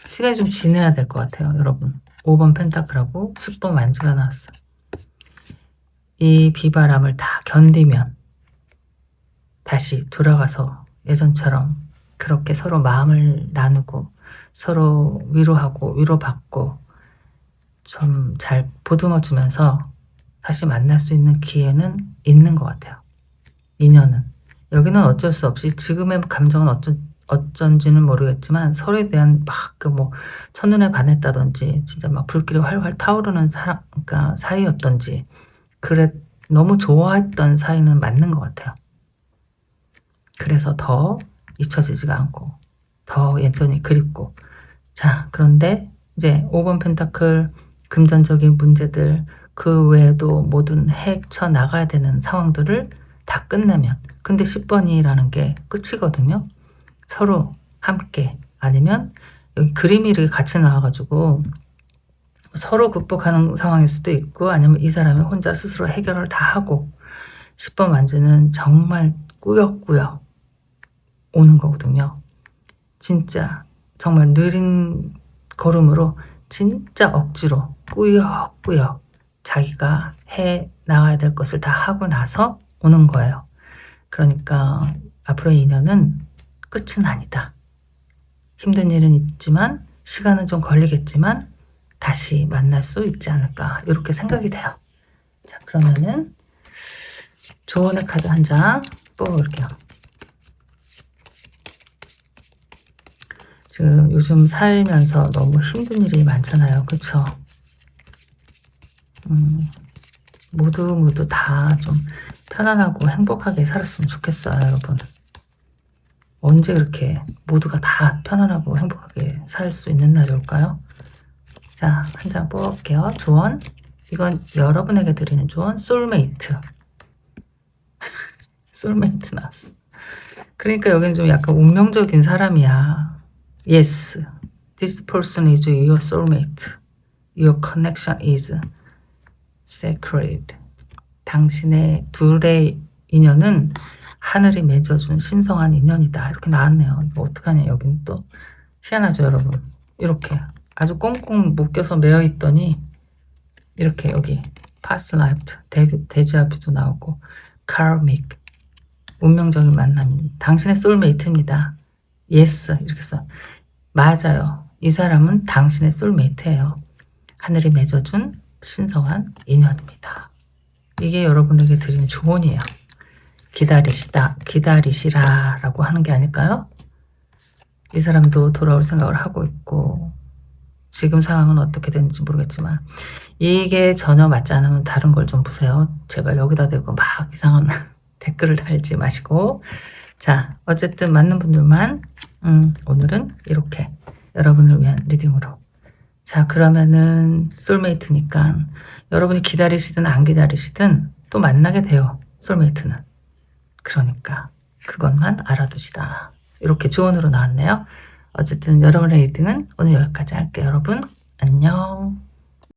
A: 시간이 좀 지나야 될 것 같아요, 여러분. 5번 펜타클하고 10번 완즈가 나왔어요. 이 비바람을 다 견디면 다시 돌아가서 예전처럼 그렇게 서로 마음을 나누고 서로 위로하고 위로받고 좀 잘 보듬어 주면서 다시 만날 수 있는 기회는 있는 것 같아요. 인연은. 여기는 어쩔 수 없이 지금의 감정은 어쩐지는 모르겠지만 서로에 대한 막 첫눈에 반했다든지 진짜 막 불길이 활활 타오르는 그러니까 사이였던지 그래 너무 좋아했던 사이는 맞는 것 같아요. 그래서 더 잊혀지지가 않고 더 예전이 그립고. 자, 그런데 이제 5번 펜타클 금전적인 문제들 그 외에도 모든 헤쳐 나가야 되는 상황들을 다 끝내면, 근데 10번이라는 게 끝이거든요. 서로 함께, 아니면 여기 그림이 이렇게 같이 나와가지고 서로 극복하는 상황일 수도 있고, 아니면 이 사람이 혼자 스스로 해결을 다 하고 10번 완즈는 정말 꾸역꾸역 오는 거거든요. 진짜 정말 느린 걸음으로 진짜 억지로 꾸역꾸역 자기가 해 나가야 될 것을 다 하고 나서 오는 거예요. 그러니까 앞으로의 인연은 끝은 아니다. 힘든 일은 있지만 시간은 좀 걸리겠지만 다시 만날 수 있지 않을까, 이렇게 생각이 돼요. 자, 그러면은 조언의 카드 한 장 뽑아볼게요. 지금 요즘 살면서 너무 힘든 일이 많잖아요. 그쵸? 모두 다 좀 편안하고 행복하게 살았으면 좋겠어요, 여러분. 언제 그렇게 모두가 다 편안하고 행복하게 살 수 있는 날이 올까요? 자, 한 장 뽑아볼게요. 조언. 이건 여러분에게 드리는 조언. 소울메이트. 소울메이트 나왔어. 그러니까 여기는 좀 약간 운명적인 사람이야. Yes, this person is your soulmate. Your connection is sacred. 당신의 둘의 인연은 하늘이 맺어준 신성한 인연이다. 이렇게 나왔네요. 이거 어떡하냐. 여기는 또 희한하죠, 여러분. 이렇게 아주 꽁꽁 묶여서 매여 있더니 이렇게 여기 past life, 데자뷰도 나오고 karmic, 운명적인 만남, 당신의 소울메이트입니다. yes, 이렇게 써. 맞아요. 이 사람은 당신의 소울메이트예요. 하늘이 맺어준 신성한 인연입니다. 이게 여러분에게 드리는 조언이에요. 기다리시라 라고 하는 게 아닐까요? 이 사람도 돌아올 생각을 하고 있고 지금 상황은 어떻게 되는지 모르겠지만 이게 전혀 맞지 않으면 다른 걸 좀 보세요. 제발 여기다 대고 막 이상한 댓글을 달지 마시고. 자, 어쨌든 맞는 분들만 오늘은 이렇게 여러분을 위한 리딩으로. 자, 그러면은 솔메이트니까 여러분이 기다리시든 안 기다리시든 또 만나게 돼요. 솔메이트는. 그러니까 그것만 알아두시다. 이렇게 조언으로 나왔네요. 어쨌든 여러분의 리딩은 오늘 여기까지 할게요. 여러분 안녕.